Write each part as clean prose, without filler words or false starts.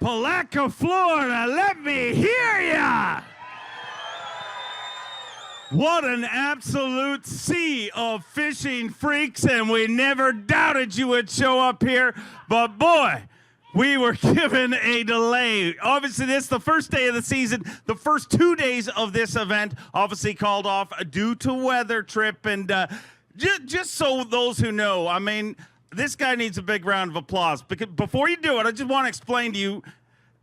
Palatka, Florida, let me hear ya! What an absolute sea of fishing freaks, and we never doubted you would show up here, but boy, we were given a delay. Obviously, this is the first day of the season. The first 2 days of this event obviously called off due to weather trip, and just so those who know, I mean, this guy needs a big round of applause. Because before you do it, I just want to explain to you,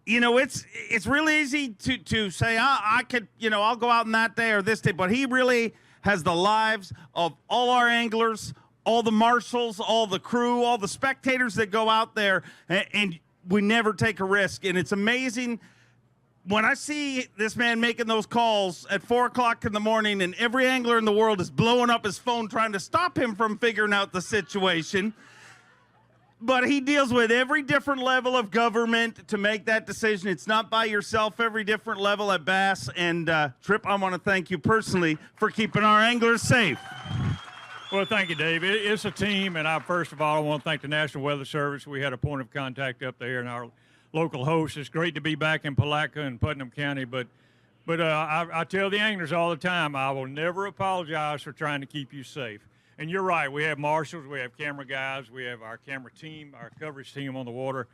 you know, it's really easy to say, I could, you know, I'll go out on that day or this day, but he really has the lives of all our anglers, all the marshals, all the crew, all the spectators that go out there, and we never take a risk. And it's amazing when I see this man making those calls at 4 o'clock in the morning, and every angler in the world is blowing up his phone trying to stop him from figuring out the situation. But he deals with every different level of government to make that decision. It's not by yourself, every different level at Bass. And Tripp, I want to thank you personally for keeping our anglers safe. Well, thank you, Dave. It's a team, and first of all, I want to thank the National Weather Service. We had a point of contact up there, and our local host. It's great to be back in Palatka and Putnam County, but I tell the anglers all the time, I will never apologize for trying to keep you safe. And you're right, we have marshals, we have camera guys, we have our camera team, our coverage team on the water.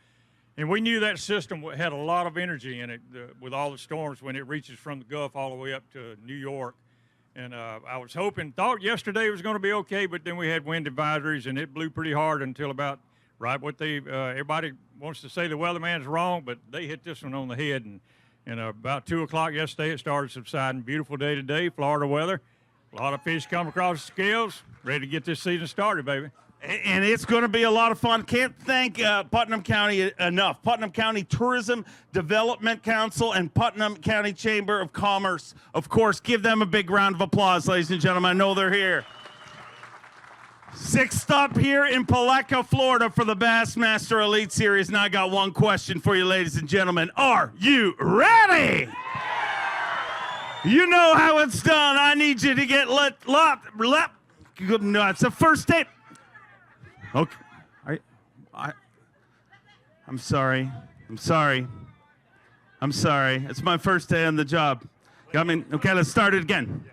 And we knew that system had a lot of energy in it with all the storms when it reaches from the Gulf all the way up to New York. And I was thought yesterday was going to be okay, but then we had wind advisories, and it blew pretty hard until about everybody wants to say the weatherman's wrong, but they hit this one on the head. And about 2 o'clock yesterday, it started subsiding. Beautiful day today, Florida weather. A lot of fish come across the scales. Ready to get this season started, baby. And it's going to be a lot of fun. Can't thank Putnam County enough. Putnam County Tourism Development Council and Putnam County Chamber of Commerce. Of course, give them a big round of applause, ladies and gentlemen. I know they're here. Sixth up here in Palatka, Florida for the Bassmaster Elite Series. And I got one question for you, ladies and gentlemen. Are you ready? You know how it's done. I need you to get good. No, it's the first day. Okay. I'm sorry. It's my first day on the job. Okay, let's start it again.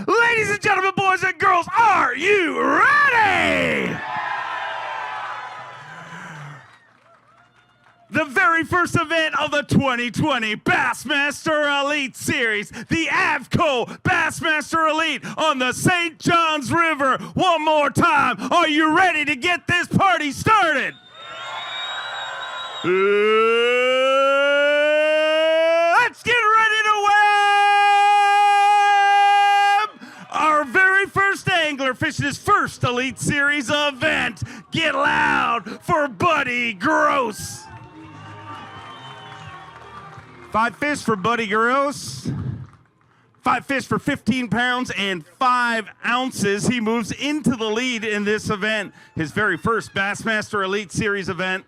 Ladies and gentlemen, boys and girls, are you ready? The very first event of the 2020 Bassmaster Elite Series, the Avco Bassmaster Elite on the St. Johns River. One more time, are you ready to get this party started? Let's get ready to web! Our very first angler fishing his first Elite Series event. Get loud for Buddy Gross. 5 fish for Buddy Gross. 5 fish for 15 pounds and 5 ounces. He moves into the lead in this event, his very first Bassmaster Elite Series event.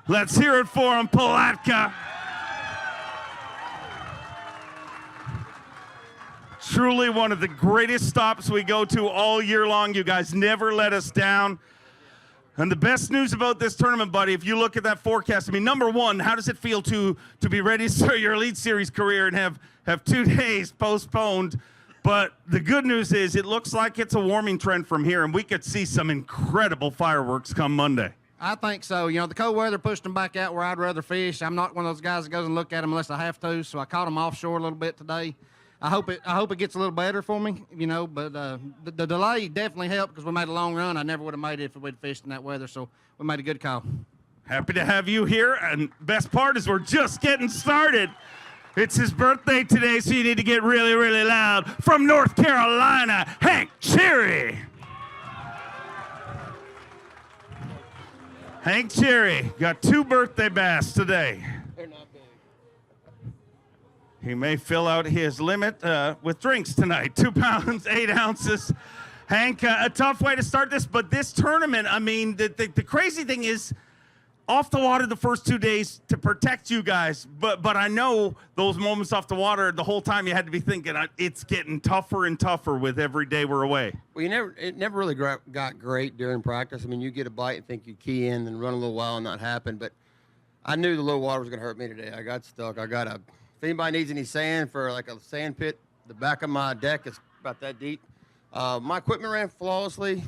Let's hear it for him, Palatka. Truly one of the greatest stops we go to all year long. You guys never let us down. And the best news about this tournament, buddy, if you look at that forecast, I mean, number one, how does it feel to be ready to start your Elite Series career and have 2 days postponed? But the good news is it looks like it's a warming trend from here, and we could see some incredible fireworks come Monday. I think so. You know, the cold weather pushed them back out where I'd rather fish. I'm not one of those guys that goes and look at them unless I have to, so I caught them offshore a little bit today. I hope it gets a little better for me, you know, but the delay definitely helped because we made a long run. I never would have made it if we'd fished in that weather, so we made a good call. Happy to have you here, and best part is we're just getting started. It's his birthday today, so you need to get really, really loud. From North Carolina, Hank Cherry. Hank Cherry got 2 birthday bass today. They're not big. He may fill out his limit with drinks tonight. 2 pounds, 8 ounces. Hank, a tough way to start this, but this tournament, I mean, the crazy thing is, off the water the first 2 days to protect you guys, but I know those moments off the water, the whole time you had to be thinking it's getting tougher and tougher with every day we're away. Well, it never really got great during practice. I mean, you get a bite and think you key in and run a little while and not happen, but I knew the low water was going to hurt me today. I got stuck. If anybody needs any sand for like a sand pit, the back of my deck is about that deep. My equipment ran flawlessly.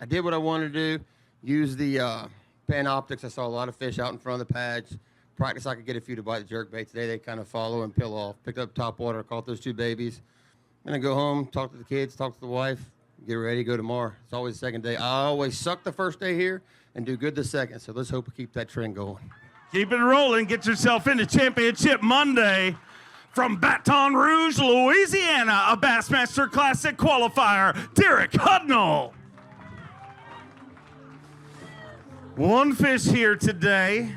I did what I wanted to do. Use the pan optics. I saw a lot of fish out in front of the pads. Practice, I could get a few to bite the jerk bait. Today, they kind of follow and peel off. Picked up top water, caught those 2 babies. Then I go home, talk to the kids, talk to the wife, get ready, go tomorrow. It's always the second day. I always suck the first day here and do good the second. So let's hope we keep that trend going. Keep it rolling. Get yourself into Championship Monday. From Baton Rouge, Louisiana, a Bassmaster Classic qualifier, Derek Hudnall. 1 fish here today,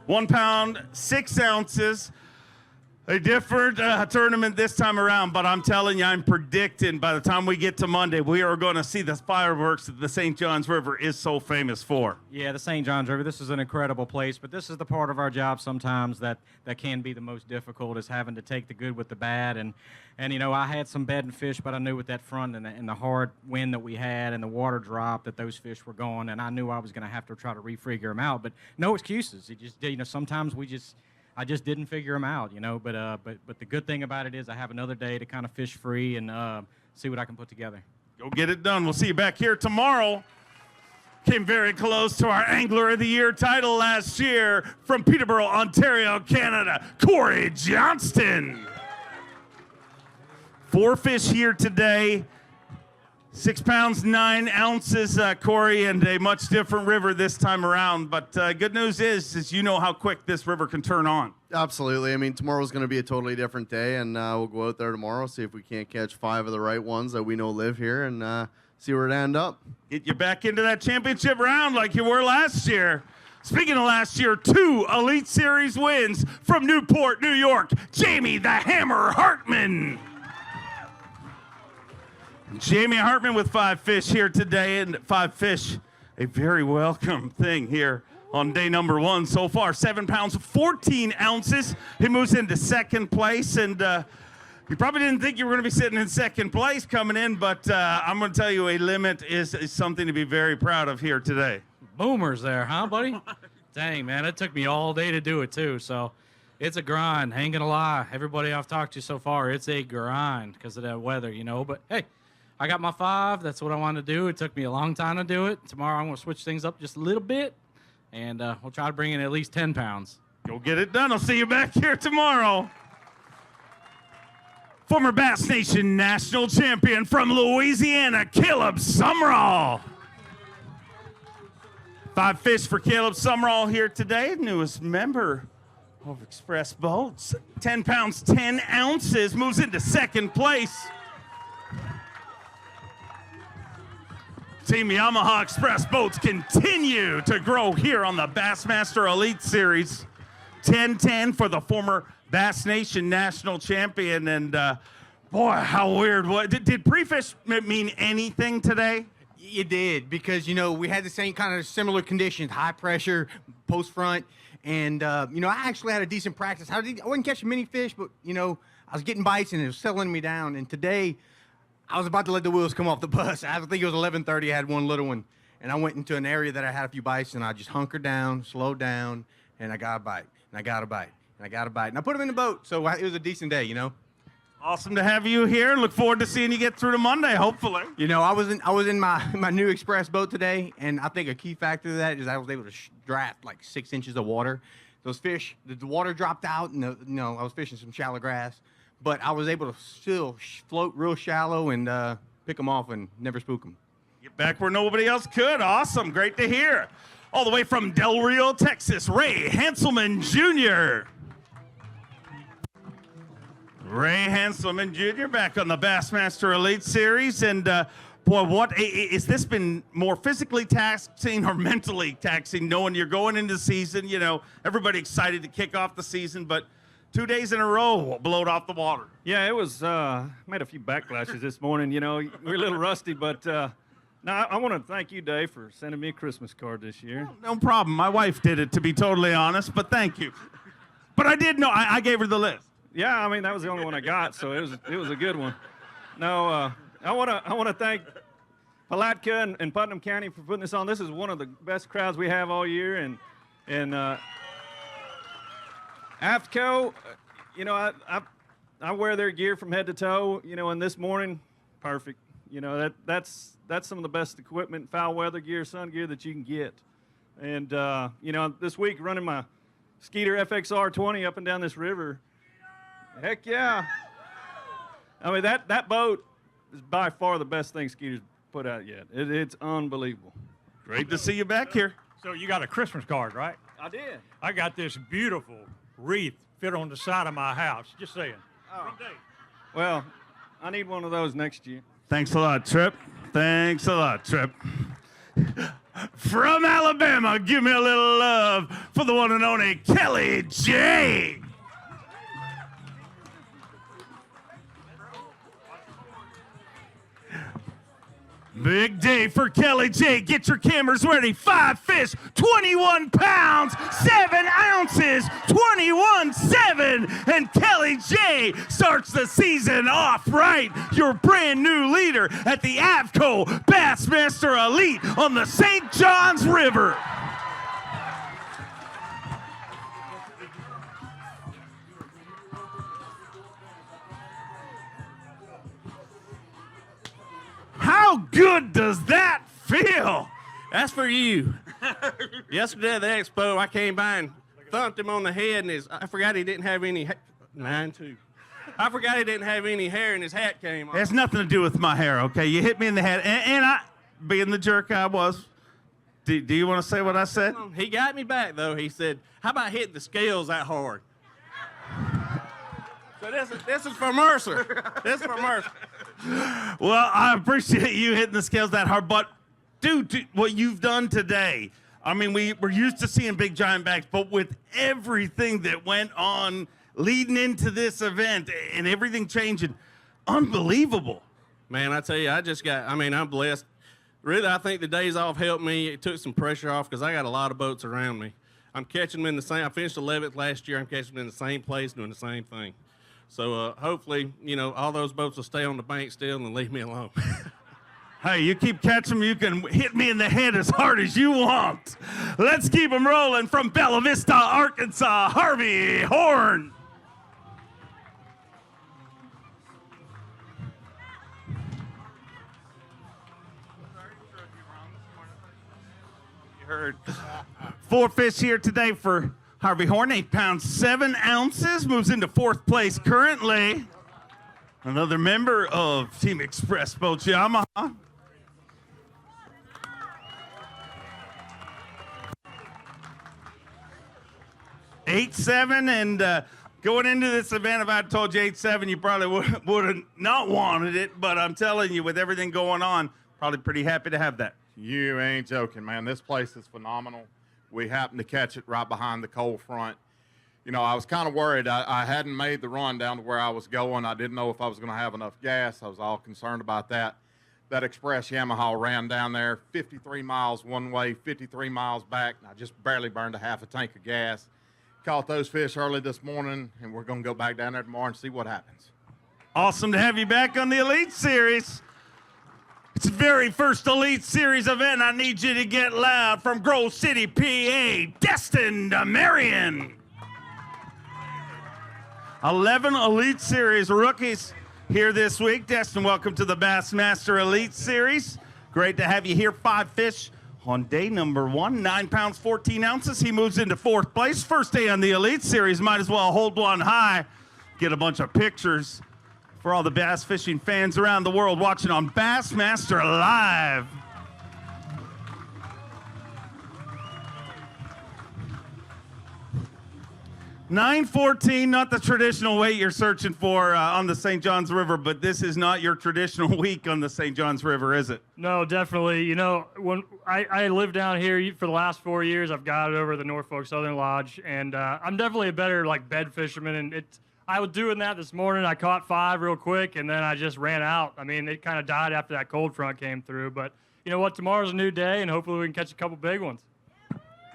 1 pound, 6 ounces. A different tournament this time around, but I'm telling you, I'm predicting by the time we get to Monday, we are going to see the fireworks that the St. Johns River is so famous for. Yeah, the St. Johns River, this is an incredible place, but this is the part of our job sometimes that can be the most difficult, is having to take the good with the bad. And you know, I had some bedding fish, but I knew with that front and the hard wind that we had and the water drop that those fish were gone, and I knew I was going to have to try to refigure them out. But no excuses. It just, you know, sometimes I just didn't figure them out, you know. But the good thing about it is I have another day to kind of fish free and see what I can put together. Go get it done. We'll see you back here tomorrow. Came very close to our Angler of the Year title last year from Peterborough, Ontario, Canada, Corey Johnston. 4 fish here today. 6 pounds, 9 ounces, Corey, and a much different river this time around. But good news is you know how quick this river can turn on. Absolutely. I mean, tomorrow's going to be a totally different day, and we'll go out there tomorrow, see if we can't catch 5 of the right ones that we know live here, and see where it ends up. Get you back into that championship round like you were last year. Speaking of last year, 2 Elite Series wins from Newport, New York, Jamie the Hammer Hartman. Jamie Hartman with 5 fish here today, and 5 fish, a very welcome thing here on day number 1 so far. 7 pounds, 14 ounces. He moves into second place, and you probably didn't think you were going to be sitting in second place coming in, but I'm going to tell you a limit is something to be very proud of here today. Boomers there, huh, buddy? Dang, man, it took me all day to do it, too, so it's a grind. Ain't gonna lie. Everybody I've talked to so far, it's a grind because of that weather, you know, but hey, I got my 5. That's what I wanted to do. It took me a long time to do it. Tomorrow I'm going to switch things up just a little bit, and we'll try to bring in at least 10 pounds. Go get it done. I'll see you back here tomorrow. Former Bass Nation National Champion from Louisiana, Caleb Sumrall. 5 fish for Caleb Sumrall here today, newest member of Express Boats. 10 pounds, 10 ounces, moves into second place. Team Yamaha Express Boats continue to grow here on the Bassmaster Elite Series. 10-10 for the former Bass Nation National Champion. And boy, how weird. Did pre-fish mean anything today? It did, because, you know, we had the same kind of similar conditions, high pressure, post front. And, you know, I actually had a decent practice. I wasn't catching many fish, but, you know, I was getting bites and it was settling me down. And today, I was about to let the wheels come off the bus. I think it was 11:30. I had one little one, and I went into an area that I had a few bites, and I just hunkered down, slowed down, and I got a bite, and I got a bite, and I got a bite, and I put them in the boat. So it was a decent day, you know. Awesome to have you here. Look forward to seeing you get through to Monday, hopefully. You know, I was in my new Express boat today, and I think a key factor to that is I was able to draft like 6 inches of water. Those fish, the water dropped out, and you know, I was fishing some shallow grass. But I was able to still float real shallow and pick them off and never spook them. Get back where nobody else could. Awesome. Great to hear. All the way from Del Rio, Texas, Ray Hanselman Jr. Ray Hanselman Jr. back on the Bassmaster Elite Series. And, boy, is this been more physically taxing or mentally taxing, knowing you're going into the season? You know, everybody excited to kick off the season, but 2 days in a row, blowed off the water. Yeah, it was, made a few backlashes this morning. You know, we're a little rusty, but Now, I want to thank you, Dave, for sending me a Christmas card this year. No problem. My wife did it, to be totally honest, but thank you. But I did know. I gave her the list. Yeah, I mean, that was the only one I got, so it was a good one. No, I want to thank Palatka and Putnam County for putting this on. This is one of the best crowds we have all year, and AFTCO, you know, I wear their gear from head to toe, you know, and this morning, perfect. You know, that's some of the best equipment, foul weather gear, sun gear that you can get. And, you know, this week running my Skeeter FXR 20 up and down this river, heck yeah. I mean, that boat is by far the best thing Skeeter's put out yet. It's unbelievable. Great to see you back here. So you got a Christmas card, right? I did. I got this beautiful wreath fit on the side of my house. Just saying. Oh. Well, I need one of those next year. Thanks a lot, Trip. Thanks a lot, Trip. From Alabama, give me a little love for the one and only Kelly J. Big day for Kelly J. Get your cameras ready. 5 fish, 21 pounds, 7 ounces, 21-7. And Kelly J starts the season off right. Your brand new leader at the AFTCO Bassmaster Elite on the St. Johns River. How good does that feel? That's for you. Yesterday at the expo, I came by and thumped him on the head, and I forgot he didn't have any. 9-2. I forgot he didn't have any hair, and his hat came off. It has nothing to do with my hair, okay? You hit me in the head, and I, being the jerk I was, do you want to say what I said? He got me back, though. He said, how about hitting the scales that hard? So this is for Mercer. This is for Mercer. Well, I appreciate you hitting the scales that hard, but dude, what you've done today, I mean, we're used to seeing big giant backs, but with everything that went on leading into this event and everything changing, unbelievable. Man, I tell you, I'm blessed. Really, I think the days off helped me. It took some pressure off because I got a lot of boats around me. I'm catching them in the same, I finished 11th last year. I'm catching them in the same place, doing the same thing. So hopefully, you know, all those boats will stay on the bank still and leave me alone. Hey, you keep catching them, you can hit me in the head as hard as you want. Let's keep them rolling from Bella Vista, Arkansas, Harvey Horn. You heard 4 fish here today for Harvey Horn, 8 pounds, 7 ounces, moves into 4th place currently. Another member of Team Express Boats Yamaha. Eight, 7, and going into this event, if I had told you 8-7, you probably would have not wanted it, but I'm telling you, with everything going on, probably pretty happy to have that. You ain't joking, man. This place is phenomenal. We happened to catch it right behind the cold front. You know, I was kind of worried. I hadn't made the run down to where I was going. I didn't know if I was going to have enough gas. I was all concerned about that. That Express Yamaha ran down there 53 miles one way, 53 miles back, and I just barely burned a half a tank of gas. Caught those fish early this morning, and we're going to go back down there tomorrow and see what happens. Awesome to have you back on the Elite Series. It's the very first Elite Series event. I need you to get loud from Grove City, PA, Destin to Marion. 11 Elite Series rookies here this week. Destin, welcome to the Bassmaster Elite Series. Great to have you here. 5 fish on day number 1, 9 pounds, 14 ounces. He moves into 4th place. First day on the Elite Series. Might as well hold one high. Get a bunch of pictures for all the bass fishing fans around the world watching on Bassmaster Live. $9.14, not the traditional weight you're searching for on the St. Johns River, but this is not your traditional week on the St. Johns River, is it? No, definitely. You know, when I lived down here for the last 4 years, I've got it over the Norfolk Southern Lodge, and I'm definitely a better bed fisherman. And I was doing that this morning. I caught 5 real quick, and then I just ran out. I mean, it kind of died after that cold front came through, but you know what, tomorrow's a new day, and hopefully we can catch a couple big ones.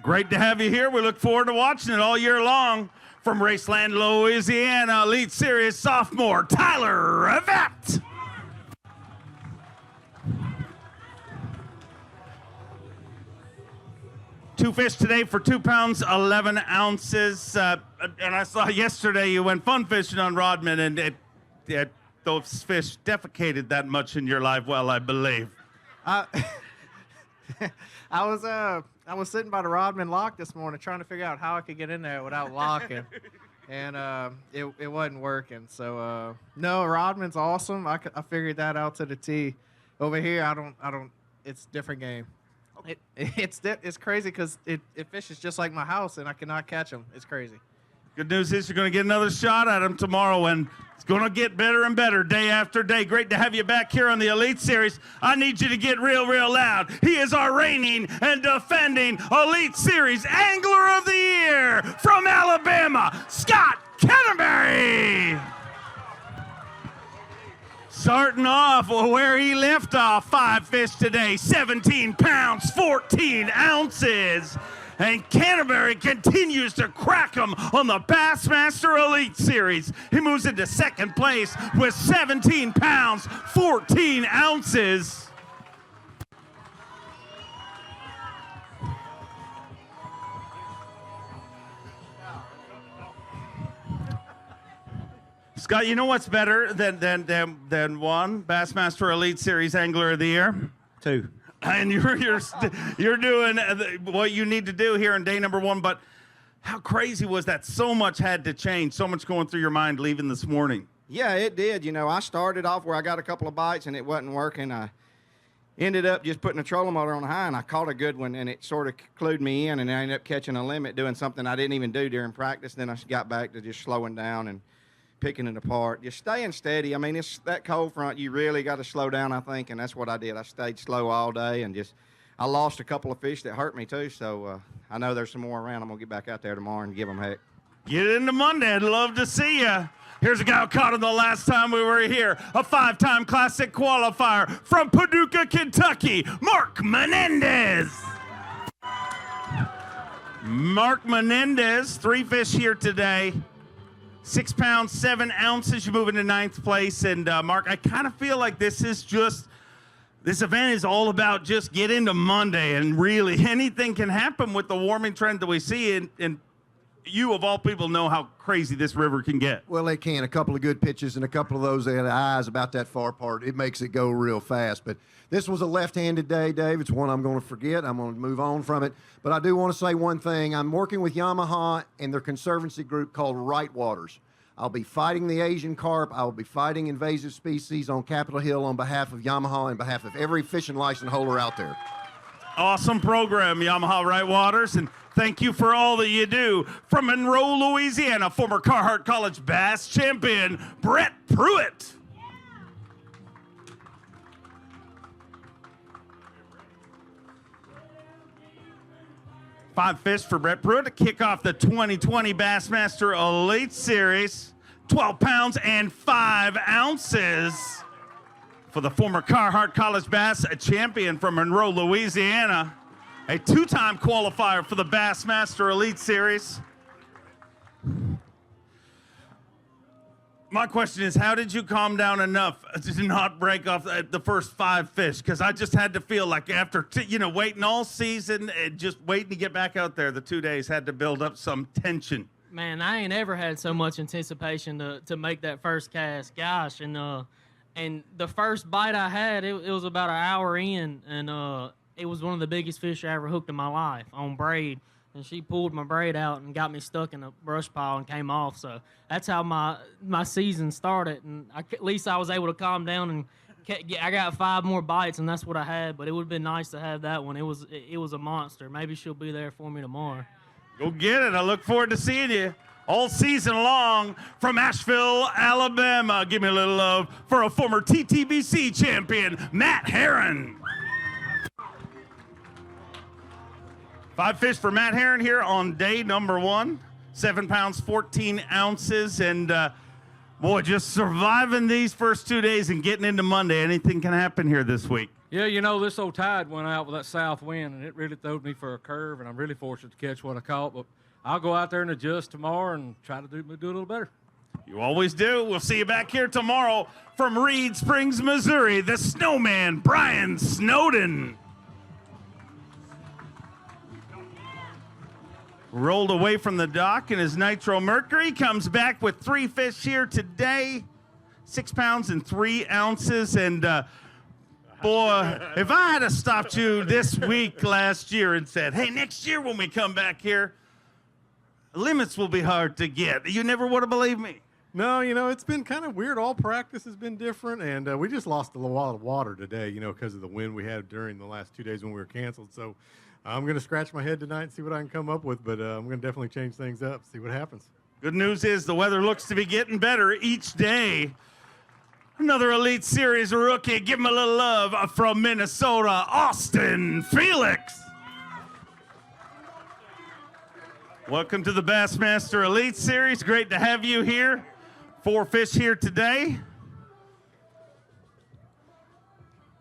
Great to have you here. We look forward to watching it all year long. From Raceland, Louisiana, Elite Series sophomore Tyler Yvette. Two fish today for 2 pounds, 11 ounces. And I saw yesterday you went fun fishing on Rodman, and those fish defecated that much in your live well, I believe. I was sitting by the Rodman lock this morning trying to figure out how I could get in there without locking, and it wasn't working. So no, Rodman's awesome. I figured that out to the T. Over here, I don't. It's a different game. It's crazy because it fishes just like my house, and I cannot catch them. It's crazy. Good news is you're going to get another shot at him tomorrow, and it's going to get better and better day after day. Great to have you back here on the Elite Series. I need you to get real, real loud. He is our reigning and defending Elite Series Angler of the Year from Alabama, Scott Canterbury. Starting off where he left off, 5 fish today, 17 pounds, 14 ounces. And Canterbury continues to crack him on the Bassmaster Elite Series. He moves into second place with 17 pounds, 14 ounces. Scott, you know what's better than one Bassmaster Elite Series Angler of the Year? 2. And you're doing what you need to do here in day number 1, but how crazy was that? So much had to change, so much going through your mind leaving this morning. Yeah, it did. You know, I started off where I got a couple of bites and it wasn't working. I ended up just putting a trolling motor on the high, and I caught a good one, and it sort of clued me in, and I ended up catching a limit, doing something I didn't even do during practice. Then I got back to just slowing down and picking it apart, just staying steady. I mean, it's that cold front, you really got to slow down, I think, and that's what I did. I stayed slow all day, and I lost a couple of fish that hurt me too, so I know there's some more around. I'm going to get back out there tomorrow and give them heck. Get into Monday. I'd love to see you. Here's a guy who caught him the last time we were here, a 5-time Classic qualifier from Paducah, Kentucky, Mark Menendez. Mark Menendez, 3 fish here today. 6 pounds, 7 ounces. You move into 9th place. And Mark, I kind of feel like this event is all about just get into Monday, and really anything can happen with the warming trend that we see. And you, of all people, know how crazy this river can get. Well, they can. A couple of good pitches and a couple of those that had eyes about that far part, it makes it go real fast. But this was a left-handed day, Dave. It's one I'm going to forget. I'm going to move on from it. But I do want to say one thing. I'm working with Yamaha and their conservancy group called Right Waters. I'll be fighting the Asian carp. I will be fighting invasive species on Capitol Hill on behalf of Yamaha and behalf of every fishing license holder out there. Awesome program, Yamaha Right Waters, and thank you for all that you do. From Monroe, Louisiana, former Carhart College Bass champion, Brett Pruitt. Five fish for Brett Pruitt to kick off the 2020 Bassmaster Elite Series. 12 pounds and 5 ounces. For the former Carhart College Bass champion from Monroe, Louisiana, a 2-time qualifier for the Bassmaster Elite Series. My question is, how did you calm down enough to not break off the first 5 fish? Because I just had to feel like after, waiting all season and just waiting to get back out there, the 2 days had to build up some tension. Man, I ain't ever had so much anticipation to make that first cast. Gosh, and the first bite I had, it was about an hour in, and it was one of the biggest fish I ever hooked in my life on braid. And she pulled my braid out and got me stuck in a brush pile and came off. So that's how my season started. And at least I was able to calm down, and I got 5 more bites, and that's what I had. But it would have been nice to have that one. It was a monster. Maybe she'll be there for me tomorrow. Go get it. I look forward to seeing you all season long from Asheville, Alabama. Give me a little love for a former TTBC champion, Matt Heron. 5 fish for Matt Heron here on day number 1. 7 pounds, 14 ounces. And, boy, just surviving these first 2 days and getting into Monday. Anything can happen here this week. Yeah, you know, this old tide went out with that south wind, and it really throwed me for a curve, and I'm really fortunate to catch what I caught. But I'll go out there and adjust tomorrow and try to do a little better. You always do. We'll see you back here tomorrow from Reed Springs, Missouri, the snowman, Brian Snowden. Rolled away from the dock in his Nitro Mercury, comes back with 3 fish here today, 6 pounds and 3 ounces. And boy, if I had stopped you this week last year and said, hey, next year when we come back here, limits will be hard to get, you never would have believed me. No, you know, it's been kind of weird. All practice has been different, and we just lost a lot of water today, you know, because of the wind we had during the last 2 days when we were canceled. So I'm going to scratch my head tonight and see what I can come up with, but I'm going to definitely change things up, see what happens. Good news is the weather looks to be getting better each day. Another Elite Series rookie. Give him a little love from Minnesota, Austin Felix. Welcome to the Bassmaster Elite Series. Great to have you here. 4 fish here today.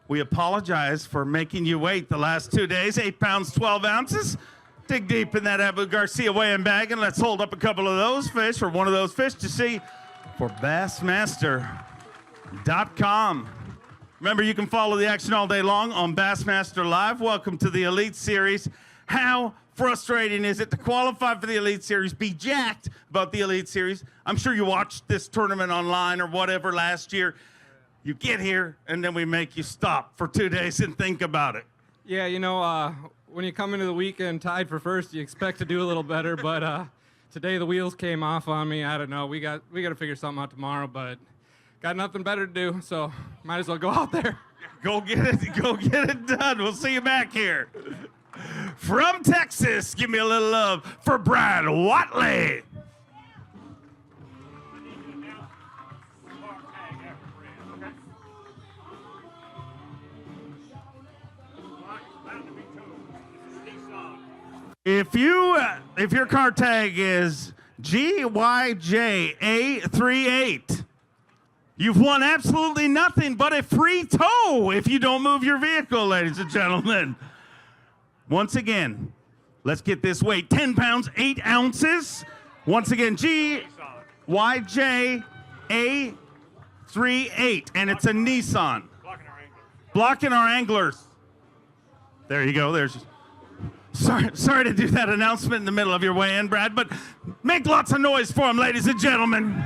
We apologize for making you wait the last 2 days. 8 pounds, 12 ounces. Dig deep in that Abu Garcia weighing bag, and let's hold up a couple of those fish, or one of those fish, to see for Bassmaster.com. Remember, you can follow the action all day long on Bassmaster Live. Welcome to the Elite Series. How frustrating is it to qualify for the Elite Series, be jacked about the Elite Series? I'm sure you watched this tournament online or whatever last year. You get here, and then we make you stop for 2 days and think about it. Yeah, you know, when you come into the weekend tied for first, you expect to do a little better, but today the wheels came off on me. I don't know. We got to figure something out tomorrow, but got nothing better to do, so might as well go out there. Go get it. Go get it done. We'll see you back here. From Texas, give me a little love for Brad Watley. If your car tag is GYJA38, you've won absolutely nothing but a free tow if you don't move your vehicle, ladies and gentlemen. Once again, let's get this weight. 10 pounds, 8 ounces. Once again, GYJA38, and it's a Nissan. Blocking our anglers. There you go. There's. Sorry to do that announcement in the middle of your weigh-in, Brad, but make lots of noise for him, ladies and gentlemen.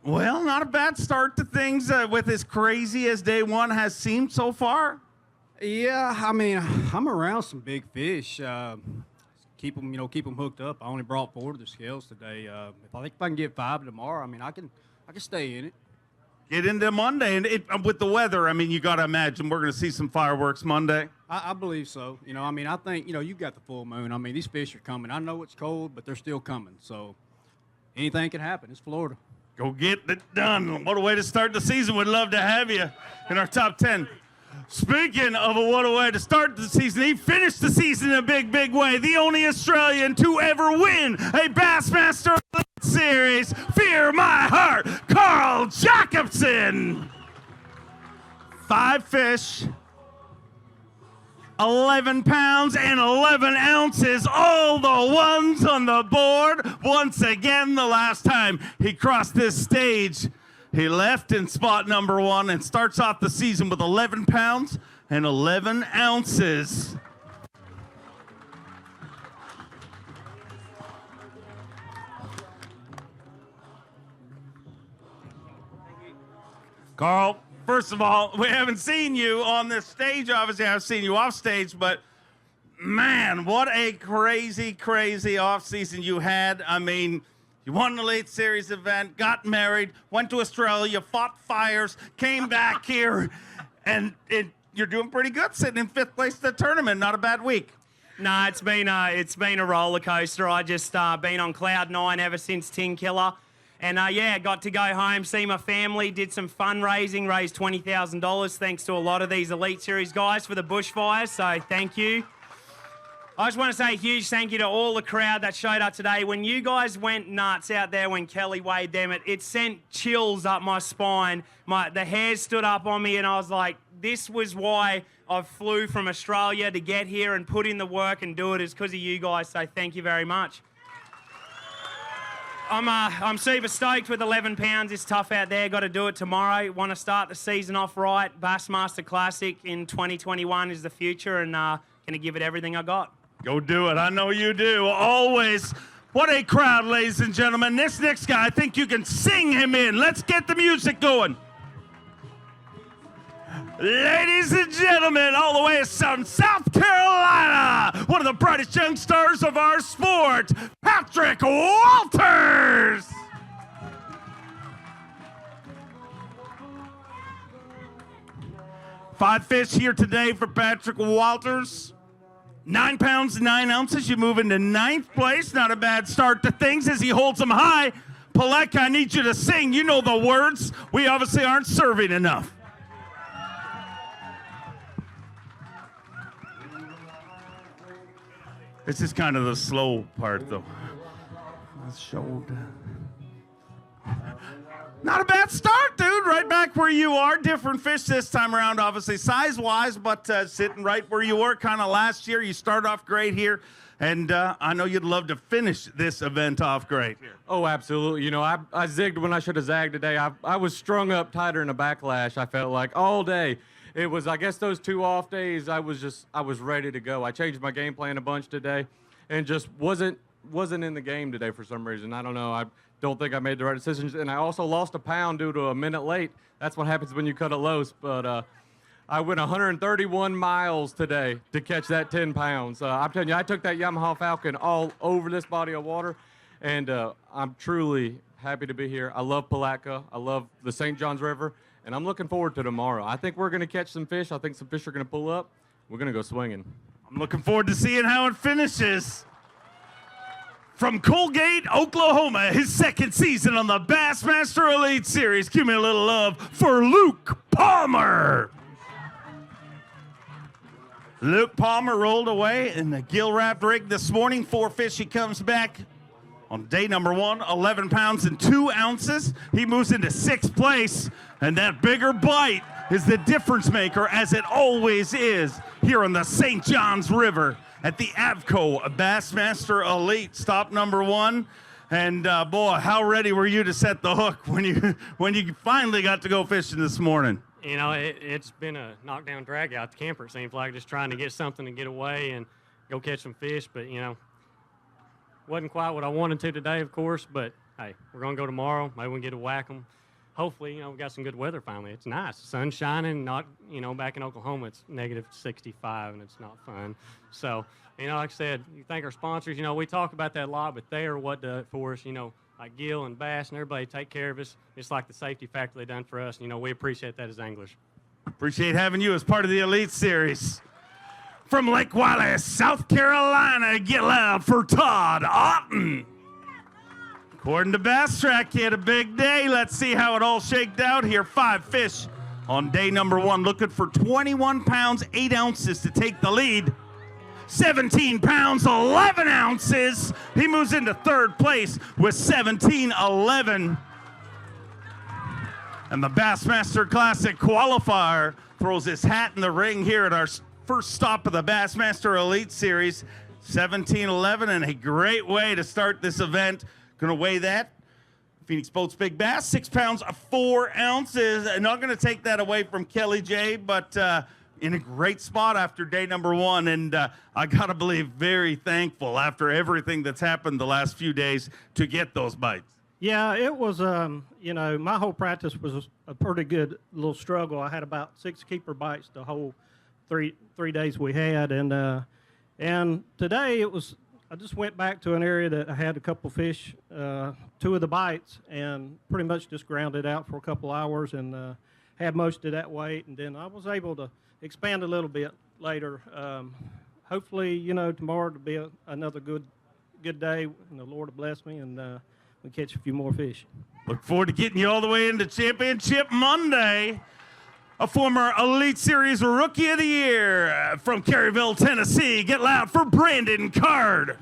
Well, not a bad start to things with as crazy as day one has seemed so far. Yeah, I mean, I'm around some big fish. Keep them hooked up. I only brought 4 to the scales today. If I can get 5 tomorrow, I mean, I can stay in it. Get into Monday, and with the weather, I mean, you got to imagine we're going to see some fireworks Monday. I believe so. You know, I mean, I think, you know, you got the full moon. I mean, these fish are coming. I know it's cold, but they're still coming. So anything can happen. It's Florida. Go get it done. What a way to start the season. We'd love to have you in our top 10. Speaking of what a way to start the season, he finished the season in a big, big way. The only Australian to ever win a Bassmaster Series. Fear my heart, Carl Jacobson. 5 fish, 11 pounds and 11 ounces, all the ones on the board. Once again, the last time he crossed this stage, he left in spot number 1 and starts off the season with 11 pounds and 11 ounces. Carl, first of all, we haven't seen you on this stage. Obviously, I've seen you off stage, but man, what a crazy, crazy offseason you had. I mean, you won the Elite Series event, got married, went to Australia, fought fires, came back here, and you're doing pretty good sitting in 5th place in the tournament. Not a bad week. No, it's been a roller coaster. I just been on cloud 9 ever since Tin Killer. And yeah, got to go home, see my family, did some fundraising, raised $20,000 thanks to a lot of these Elite Series guys for the bushfires, so thank you. I just want to say a huge thank you to all the crowd that showed up today. When you guys went nuts out there when Kelly weighed them, it sent chills up my spine. The hair stood up on me, and I was like, this was why I flew from Australia to get here and put in the work and do it, is because of you guys, so thank you very much. I'm super stoked with 11 pounds. It's tough out there. Got to do it tomorrow. Want to start the season off right. Bassmaster Classic in 2021 is the future, and going to give it everything I got. Go do it. I know you do. Always. What a crowd, ladies and gentlemen. This next guy, I think you can sing him in. Let's get the music going. Ladies and gentlemen, all the way from South Carolina, one of the brightest young stars of our sport, Patrick Walters. Five fish here today for Patrick Walters. 9 pounds, 9 ounces. You move into 9th place. Not a bad start to things as he holds them high. Paleka, I need you to sing. You know the words. We obviously aren't serving enough. This is kind of the slow part, though. Shoulder. Not a bad start, dude. Right back where you are. Different fish this time around, obviously, size-wise, but sitting right where you were kind of last year. You start off great here, and I know you'd love to finish this event off great. Oh, absolutely. You know, I zigged when I should have zagged today. I was strung up tighter in a backlash, I felt like, all day. It was, I guess, those 2 off days, I was ready to go. I changed my game plan a bunch today and just wasn't in the game today for some reason. I don't know. I don't think I made the right decisions. And I also lost a pound due to a minute late. That's what happens when you cut it low. But I went 131 miles today to catch that 10 pounds. I'm telling you, I took that Yamaha Falcon all over this body of water, and I'm truly happy to be here. I love Palatka. I love the St. Johns River. And I'm looking forward to tomorrow. I think we're going to catch some fish. I think some fish are going to pull up. We're going to go swinging. I'm looking forward to seeing how it finishes. From Colgate, Oklahoma, his 2nd season on the Bassmaster Elite Series. Give me a little love for Luke Palmer. Luke Palmer rolled away in the gill-wrapped rig this morning. 4 fish. He comes back on day number 1, 11 pounds and 2 ounces. He moves into 6th place, and that bigger bite is the difference maker, as it always is here on the St. Johns River at the Avco Bassmaster Elite. Stop number 1. And boy, how ready were you to set the hook when you finally got to go fishing this morning? You know, it's been a knockdown drag out the camper, it seems like, just trying to get something to get away and go catch some fish, but, you know, wasn't quite what I wanted to today, of course, but, hey, we're going to go tomorrow. Maybe we can get to whack them. Hopefully, you know, we got some good weather finally. It's nice. The sun's shining. Not, you know, back in Oklahoma, it's negative 65, and it's not fun. So, you know, like I said, you thank our sponsors. You know, we talk about that a lot, but they are what do it for us. You know, like Gill and Bass and everybody take care of us. It's like the safety factor they done for us. You know, we appreciate that as anglers. Appreciate having you as part of the Elite Series. From Lake Wallace, South Carolina, get loud for Todd Otten. According to Bass Track, he had a big day. Let's see how it all shaked out here. 5 fish on day number 1, looking for 21 pounds, 8 ounces to take the lead. 17 pounds, 11 ounces. He moves into 3rd place with 17.11. And the Bassmaster Classic qualifier throws his hat in the ring here at our first stop of the Bassmaster Elite Series. 17.11, and a great way to start this event. Gonna weigh that. Phoenix Boats Big Bass, 6 pounds, 4 ounces. Not gonna take that away from Kelly J, but in a great spot after day number 1. And I gotta believe very thankful after everything that's happened the last few days to get those bites. Yeah, it was, you know, my whole practice was a pretty good little struggle. I had about 6 keeper bites the whole three days we had. And today it was, I just went back to an area that I had a couple fish, 2 of the bites, and pretty much just ground it out for a couple hours and had most of that weight. And then I was able to expand a little bit later. Hopefully, you know, tomorrow will be another good day, and the Lord will bless me, and we catch a few more fish. Look forward to getting you all the way into Championship Monday. a former Elite Series Rookie of the Year from Caryville, Tennessee. Get loud for Brandon Card.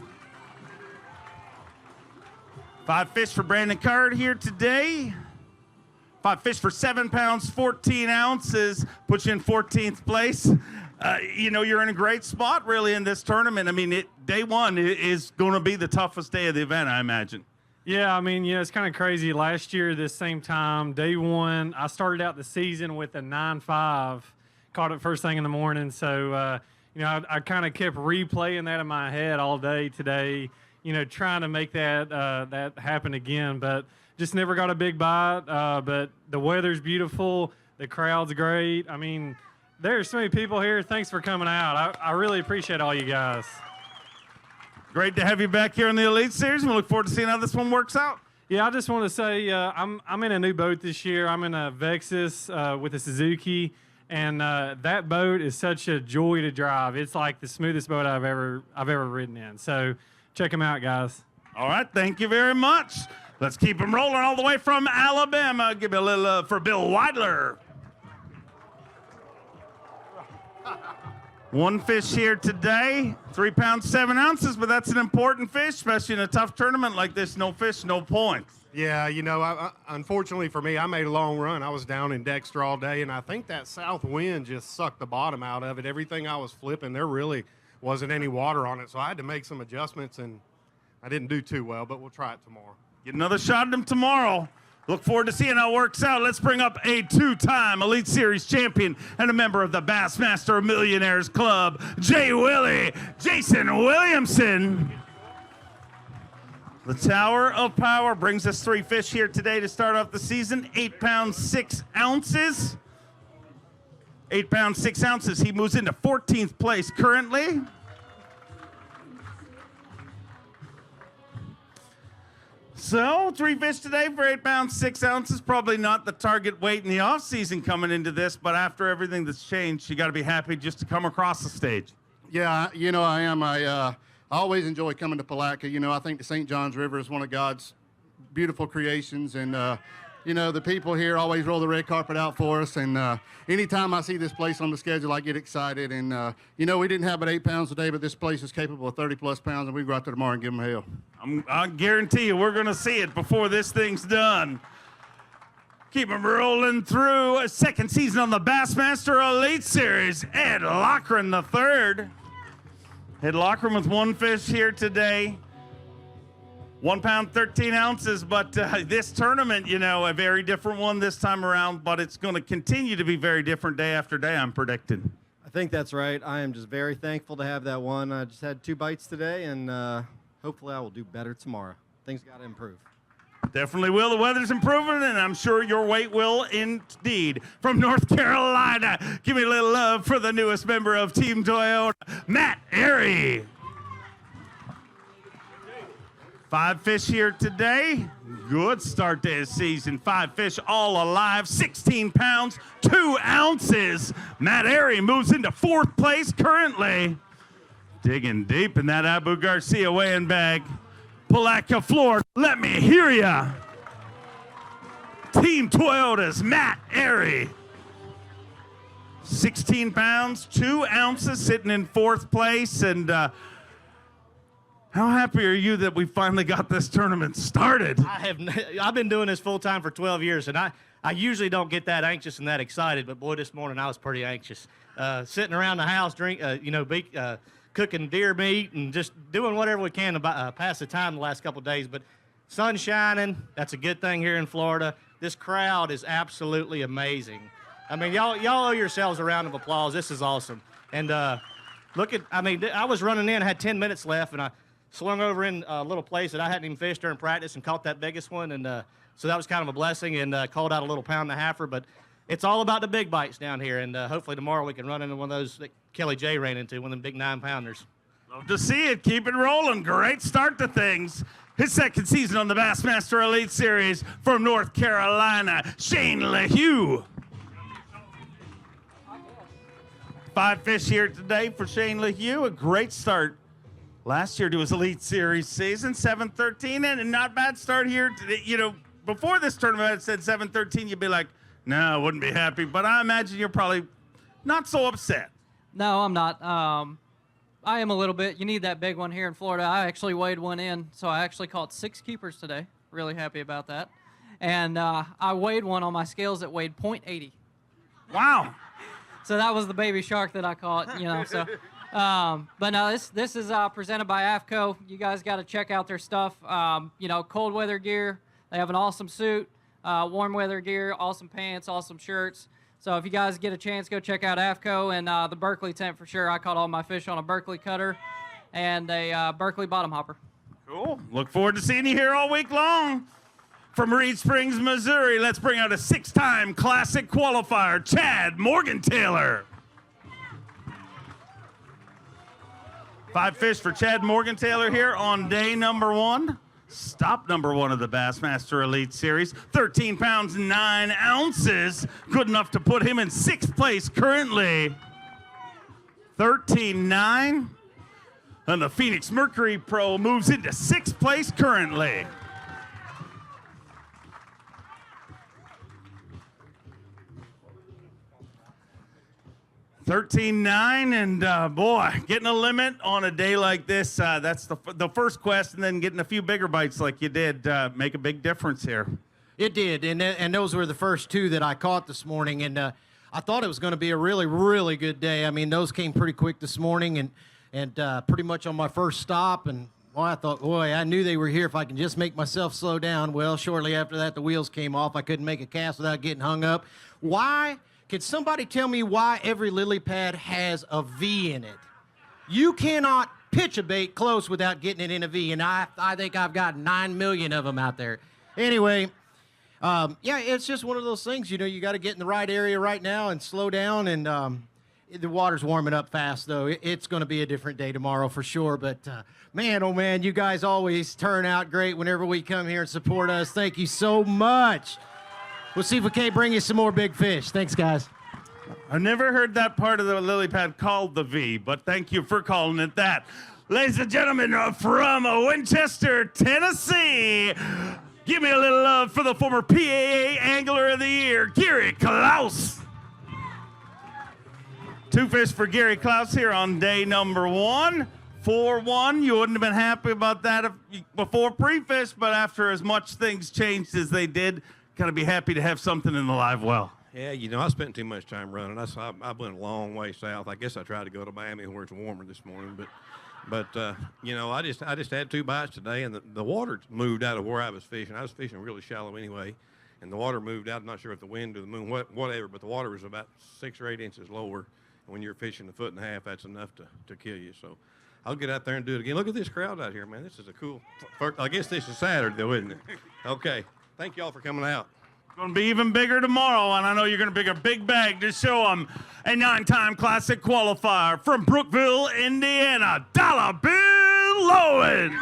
5 fish for Brandon Card here today. 5 fish for 7 pounds, 14 ounces, puts you in 14th place. You know, you're in a great spot, really, in this tournament. I mean, day one is going to be the toughest day of the event, I imagine. Yeah, I mean, it's kind of crazy. Last year, this same time, day one, I started out the season with a 9.5, caught it first thing in the morning. So, you know, I kind of kept replaying that in my head all day today, you know, trying to make that that happen again. But just never got a big bite. But the weather's beautiful. The crowd's great. I mean, there's so many people here. Thanks for coming out. I really appreciate all you guys. Great to have you back here in the Elite Series. We look forward to seeing how this one works out. Yeah, I just want to say I'm in a new boat this year. I'm in a V.A.S.S with a Suzuki, and that boat is such a joy to drive. It's like the smoothest boat I've ever ridden in. So check them out, guys. All right, thank you very much. Let's keep them rolling all the way from Alabama. Give me a little for Bill Weidler. 1 fish here today, 3 pounds, 7 ounces, but that's an important fish, especially in a tough tournament like this. No fish, no points. Yeah, you know, unfortunately for me, I made a long run. I was down in Dexter all day, and I think that south wind just sucked the bottom out of it. Everything I was flipping, there really wasn't any water on it, so I had to make some adjustments, and I didn't do too well, but we'll try it tomorrow. Get another shot at him tomorrow. Look forward to seeing how it works out. Let's bring up a 2-time Elite Series champion and a member of the Bassmaster Millionaires Club, Jason Williamson. The Tower of Power brings us 3 fish here today to start off the season. 8 pounds, 6 ounces. 8 pounds, 6 ounces. He moves into 14th place currently. So, 3 fish today for 8 pounds, 6 ounces. Probably not the target weight in the off-season coming into this, but after everything that's changed, you got to be happy just to come across the stage. Yeah, you know, I am. I always enjoy coming to Palatka. You know, I think the St. Johns River is one of God's beautiful creations, and you know, the people here always roll the red carpet out for us, and anytime I see this place on the schedule, I get excited. And you know, we didn't have but 8 pounds today, but this place is capable of 30+ pounds, and we go out there tomorrow and give them hell. I guarantee you we're going to see it before this thing's done. Keep them rolling through. A second season on the Bassmaster Elite Series. Ed Loughran III. Ed Loughran with 1 fish here today. 1 pound, 13 ounces, but this tournament, you know, a very different one this time around, but it's going to continue to be very different day after day, I'm predicting. I think that's right. I am just very thankful to have that one. I just had 2 bites today, and hopefully I will do better tomorrow. Things got to improve. Definitely will. The weather's improving, and I'm sure your weight will indeed. From North Carolina, give me a little love for the newest member of Team Toyota, Matt Airy. 5 fish here today. Good start to his season. 5 fish all alive. 16 pounds, 2 ounces. Matt Airy moves into 4th place currently. Digging deep in that Abu Garcia weighing bag. Palatka, Florida, let me hear ya. Team Toyota's Matt Airy. 16 pounds, 2 ounces, sitting in 4th place. And how happy are you that we finally got this tournament started? I've been doing this full time for 12 years, and I usually don't get that anxious and that excited, but boy, this morning I was pretty anxious. Sitting around the house, cooking deer meat and just doing whatever we can to pass the time the last couple of days. But sun shining, that's a good thing here in Florida. This crowd is absolutely amazing. I mean, y'all owe yourselves a round of applause. This is awesome. And I was running in, had 10 minutes left, and I swung over in a little place that I hadn't even fished during practice and caught that biggest one. And so that was kind of a blessing, and called out a little 1.5-pounder. But it's all about the big bites down here, and hopefully tomorrow we can run into one of those that Kelly J ran into, one of them big 9-pounders. Love to see it. Keep it rolling. Great start to things. His second season on the Bassmaster Elite Series from North Carolina, Shane LeHue. 5 fish here today for Shane LeHue. A great start last year to his Elite Series season, 7-13, and a not bad start here. You know, before this tournament, I said 7-13, you'd be like, No, I wouldn't be happy, but I imagine you're probably not so upset. No, I'm not. I am a little bit. You need that big one here in Florida. I actually weighed one in, so I actually caught 6 keepers today. Really happy about that. And I weighed one on my scales that weighed 0.80. Wow. So that was the baby shark that I caught, you know. So, but no, this is presented by AFCO. You guys got to check out their stuff. You know, cold weather gear. They have an awesome suit. Warm weather gear, awesome pants, awesome shirts. So if you guys get a chance, go check out AFCO and the Berkeley tent for sure. I caught all my fish on a Berkeley cutter and a Berkeley bottom hopper. Cool. Look forward to seeing you here all week long. From Reed Springs, Missouri, let's bring out a 6-time classic qualifier, Chad Morgan-Taylor. 5 fish for Chad Morgan-Taylor here on day number 1. Stop number 1 of the Bassmaster Elite Series. 13 pounds, 9 ounces. Good enough to put him in 6th place currently. 13.9. And the Phoenix Mercury Pro moves into 6th place currently. $13.9, and boy, getting a limit on a day like this, that's the first quest, and then getting a few bigger bites like you did make a big difference here. It did, and those were the first 2 that I caught this morning, and I thought it was going to be a really, really good day. I mean, those came pretty quick this morning, and pretty much on my first stop, and well, I thought, boy, I knew they were here if I can just make myself slow down. Well, shortly after that, the wheels came off. I couldn't make a cast without getting hung up. Why? Could somebody tell me why every lily pad has a V in it? You cannot pitch a bait close without getting it in a V, and I think I've got 9 million of them out there. Anyway, yeah, it's just one of those things. You know, you got to get in the right area right now and slow down, and the water's warming up fast, though. It's going to be a different day tomorrow for sure, but man, oh man, you guys always turn out great whenever we come here and support us. Thank you so much. We'll see if we can't bring you some more big fish. Thanks, guys. I never heard that part of the lily pad called the V, but thank you for calling it that. Ladies and gentlemen, from Winchester, Tennessee, give me a little love for the former PAA Angler of the Year, Gary Klaus. 2 fish for Gary Klaus here on day number 1. 4-1. You wouldn't have been happy about that before pre-fish, but after as much things changed as they did, gotta be happy to have something in the live well. Yeah, you know, I spent too much time running. I went a long way south. I guess I tried to go to Miami where it's warmer this morning, but you know, I just had 2 bites today, and the water moved out of where I was fishing. I was fishing really shallow anyway, and the water moved out. I'm not sure if the wind or the moon, whatever, but the water was about 6 or 8 inches lower. And when you're fishing 1.5 feet, that's enough to kill you. So I'll get out there and do it again. Look at this crowd out here, man. This is a cool. I guess this is Saturday, though, isn't it? Okay. Thank you all for coming out. It's going to be even bigger tomorrow, and I know you're going to bring a big bag to show them. A 9-time classic qualifier from Brookville, Indiana, Dollar Bill Lowen.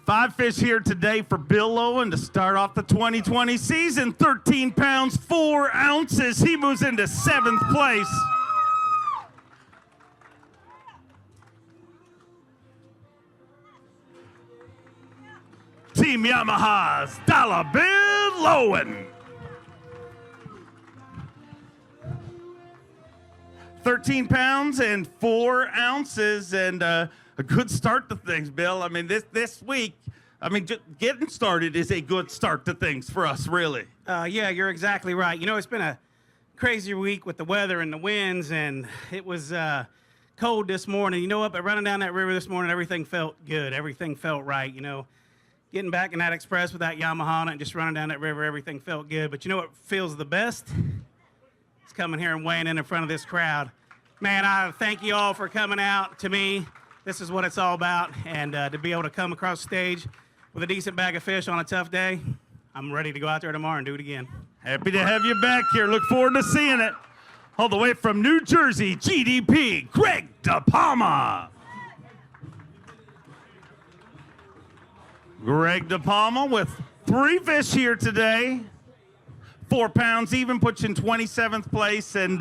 Five fish here today for Bill Lowen to start off the 2020 season. 13 pounds, 4 ounces. He moves into 7th place. Team Yamaha's Dollar Bill Lowen. 13 pounds and 4 ounces, and a good start to things, Bill. I mean, this week, I mean, just getting started is a good start to things for us, really. Yeah, you're exactly right. You know, it's been a crazy week with the weather and the winds, and it was cold this morning. You know what? But running down that river this morning, everything felt good. Everything felt right, you know. Getting back in that express with that Yamaha on it and just running down that river, everything felt good. But you know what feels the best? It's coming here and weighing in front of this crowd. Man, I thank you all for coming out. To me, this is what it's all about. And to be able to come across stage with a decent bag of fish on a tough day, I'm ready to go out there tomorrow and do it again. Happy to have you back here. Look forward to seeing it. All the way from New Jersey, GDP, Greg DePalma. Greg DePalma with 3 fish here today. 4 pounds even, puts you in 27th place. And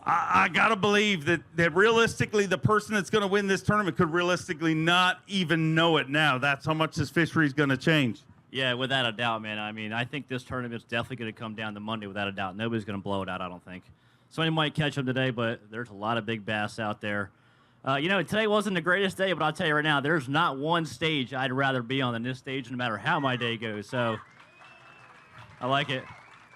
I got to believe that realistically the person that's going to win this tournament could realistically not even know it now. That's how much this fishery is going to change. Yeah, without a doubt, man. I mean, I think this tournament's definitely going to come down to Monday without a doubt. Nobody's going to blow it out, I don't think. Somebody might catch them today, but there's a lot of big bass out there. Today wasn't the greatest day, but I'll tell you right now, there's not one stage I'd rather be on than this stage no matter how my day goes. So I like it.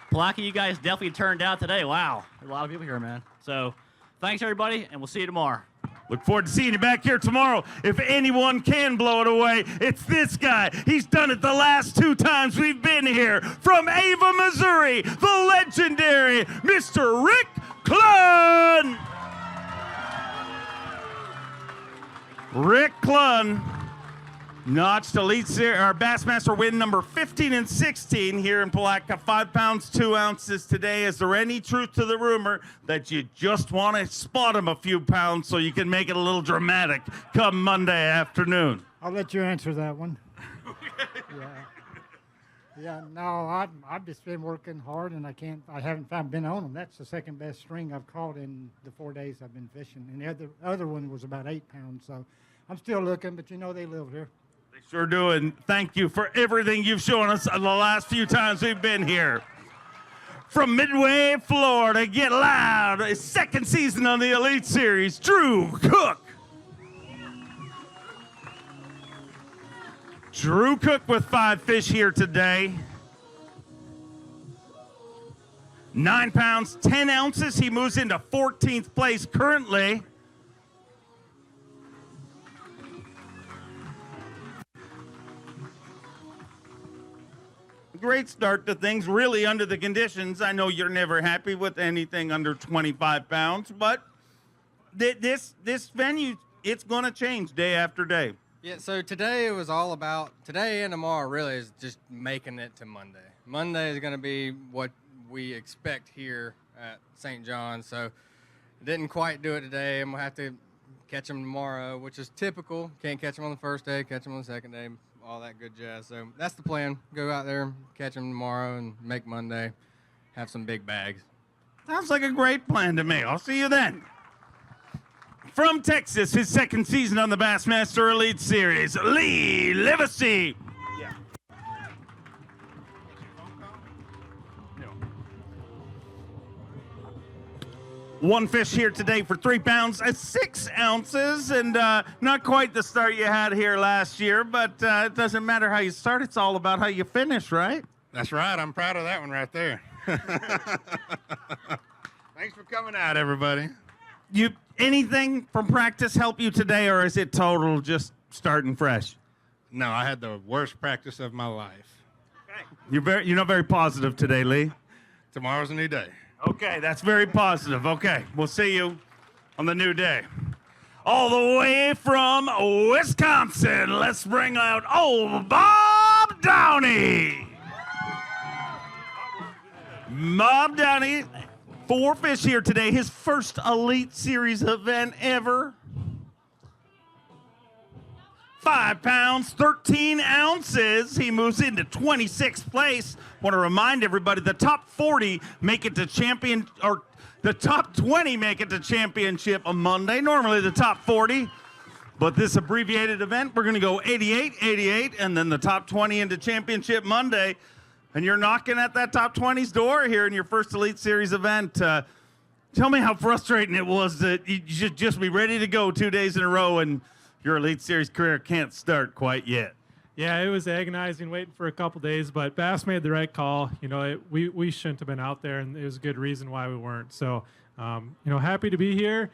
Palatka, you guys definitely turned out today. Wow. There's a lot of people here, man. So thanks, everybody, and we'll see you tomorrow. Look forward to seeing you back here tomorrow. If anyone can blow it away, it's this guy. He's done it the last 2 times we've been here. From Ava, Missouri, the legendary Mr. Rick Clunn. Rick Clunn notched Elite Series, or Bassmaster win number 15 and 16 here in Palatka. 5 pounds, 2 ounces today. Is there any truth to the rumor that you just want to spot him a few pounds so you can make it a little dramatic come Monday afternoon? I'll let you answer that one. I've just been working hard, and I haven't been on them. That's the second best string I've caught in the 4 days I've been fishing. And the other one was about 8 pounds, so I'm still looking, but they live here. Sure do, and thank you for everything you've shown us the last few times we've been here. From Midway, Florida, get loud. His second season on the Elite Series, Drew Cook. Drew Cook with 5 fish here today. 9 pounds, 10 ounces. He moves into 14th place currently. Great start to things, really under the conditions. I know you're never happy with anything under 25 pounds, but this venue, it's going to change day after day. Yeah, so today it was all about, today and tomorrow really is just making it to Monday. Monday is going to be what we expect here at St. John's, so didn't quite do it today. I'm going to have to catch them tomorrow, which is typical. Can't catch them on the first day, catch them on the second day. All that good jazz. So that's the plan. Go out there, catch them tomorrow, and make Monday. Have some big bags. Sounds like a great plan to me. I'll see you then. From Texas, his second season on the Bassmaster Elite Series, Lee Livesey. Yeah. One fish here today for 3 pounds, 6 ounces, and not quite the start you had here last year, but it doesn't matter how you start. It's all about how you finish, right? That's right. I'm proud of that one right there. Thanks for coming out, everybody. Anything from practice help you today, or is it total just starting fresh? No, I had the worst practice of my life. Okay. You're not very positive today, Lee. Tomorrow's a new day. Okay, that's very positive. Okay, we'll see you on the new day. All the way from Wisconsin, let's bring out old Bob Downey. Bob Downey, 4 fish here today. His first Elite Series event ever. 5 pounds, 13 ounces. He moves into 26th place. Want to remind everybody, the top 40 make it to champion, or the top 20 make it to championship on Monday. Normally the top 40. But this abbreviated event, we're going to go 88, 88, and then the top 20 into championship Monday. And you're knocking at that top 20's door here in your first Elite Series event. Tell me how frustrating it was that you should just be ready to go 2 days in a row and your Elite Series career can't start quite yet. Yeah, it was agonizing waiting for a couple days, but Bass made the right call. We shouldn't have been out there, and it was a good reason why we weren't. So, happy to be here.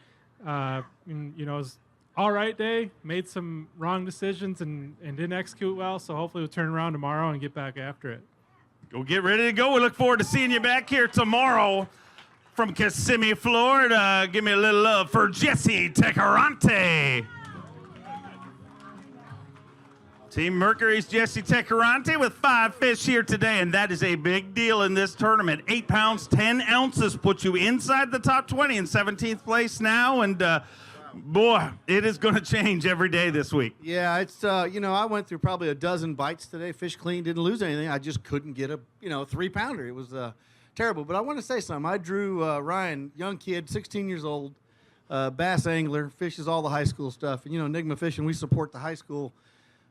It was all right day. Made some wrong decisions and didn't execute well. So hopefully we'll turn around tomorrow and get back after it. Go get ready to go. We look forward to seeing you back here tomorrow from Kissimmee, Florida. Give me a little love for Jesse Tecarante. Team Mercury's Jesse Tecarante with 5 fish here today, and that is a big deal in this tournament. 8 pounds, 10 ounces puts you inside the top 20 in 17th place now, and boy, it is going to change every day this week. Yeah, it's, I went through probably a dozen bites today. Fish clean, didn't lose anything. I just couldn't get a 3-pounder. It was terrible. But I want to say something. I drew Ryan, young kid, 16 years old, bass angler, fishes all the high school stuff. And, you know, Enigma Fishing, we support the high school.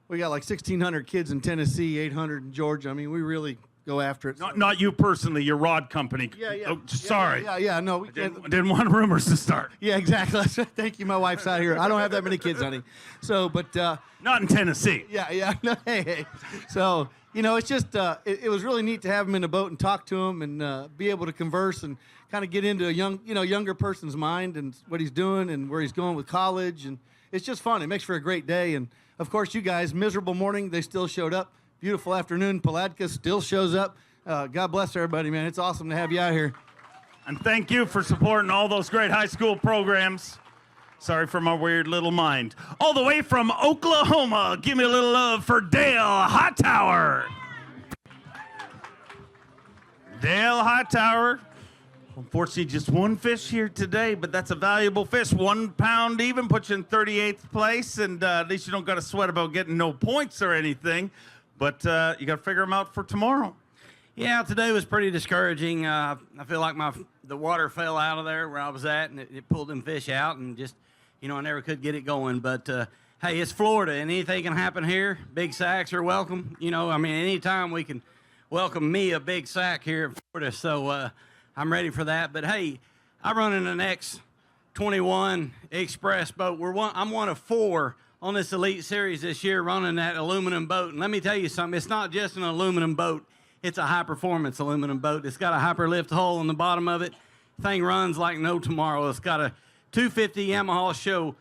We got like 1,600 kids in Tennessee, 800 in Georgia. I mean, we really go after it. Not you personally, your rod company. Yeah. Oh, sorry. Yeah. No, we Didn't want rumors to start. Yeah, exactly. Thank you. My wife's out here. I don't have that many kids, honey. So, but not in Tennessee. Yeah. No, hey. So, you know, it's just it was really neat to have him in the boat and talk to him and be able to converse and kind of get into a younger person's mind and what he's doing and where he's going with college, and it's just fun. It makes for a great day. And of course, you guys, miserable morning, they still showed up. Beautiful afternoon, Palatka still shows up. God bless everybody, man. It's awesome to have you out here. And thank you for supporting all those great high school programs. Sorry for my weird little mind. All the way from Oklahoma, give me a little love for Dale Hightower. Dale Hightower. Unfortunately, just one fish here today, but that's a valuable fish. 1 pound even, puts you in 38th place, and at least you don't got to sweat about getting no points or anything. But you got to figure them out for tomorrow. Yeah, today was pretty discouraging. I feel like the water fell out of there where I was at, and it pulled them fish out, and just, you know, I never could get it going. But, hey, it's Florida, and anything can happen here. Big sacks are welcome. You know, I mean, anytime we can welcome me a big sack here in Florida. So I'm ready for that. But, hey, I run in an X21 Express boat. I'm one of 4 on this Elite Series this year running that aluminum boat. And let me tell you something, it's not just an aluminum boat, it's a high-performance aluminum boat. It's got a hyperlift hull on the bottom of it. Thing runs like no tomorrow. It's got a 250 Yamaha show.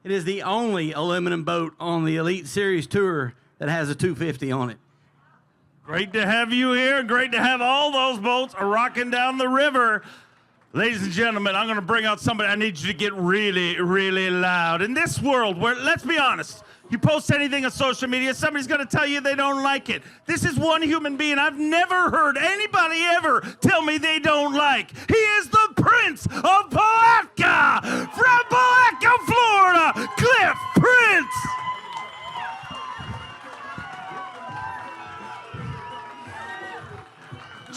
It is the only aluminum boat on the Elite Series Tour that has a 250 on it. Great to have you here. Great to have all those boats rocking down the river. Ladies and gentlemen, I'm going to bring out somebody. I need you to get really, really loud. In this world where, let's be honest, you post anything on social media, somebody's going to tell you they don't like it. This is one human being I've never heard anybody ever tell me they don't like. He is the Prince of Palatka from Palatka, Florida, Cliff Prince.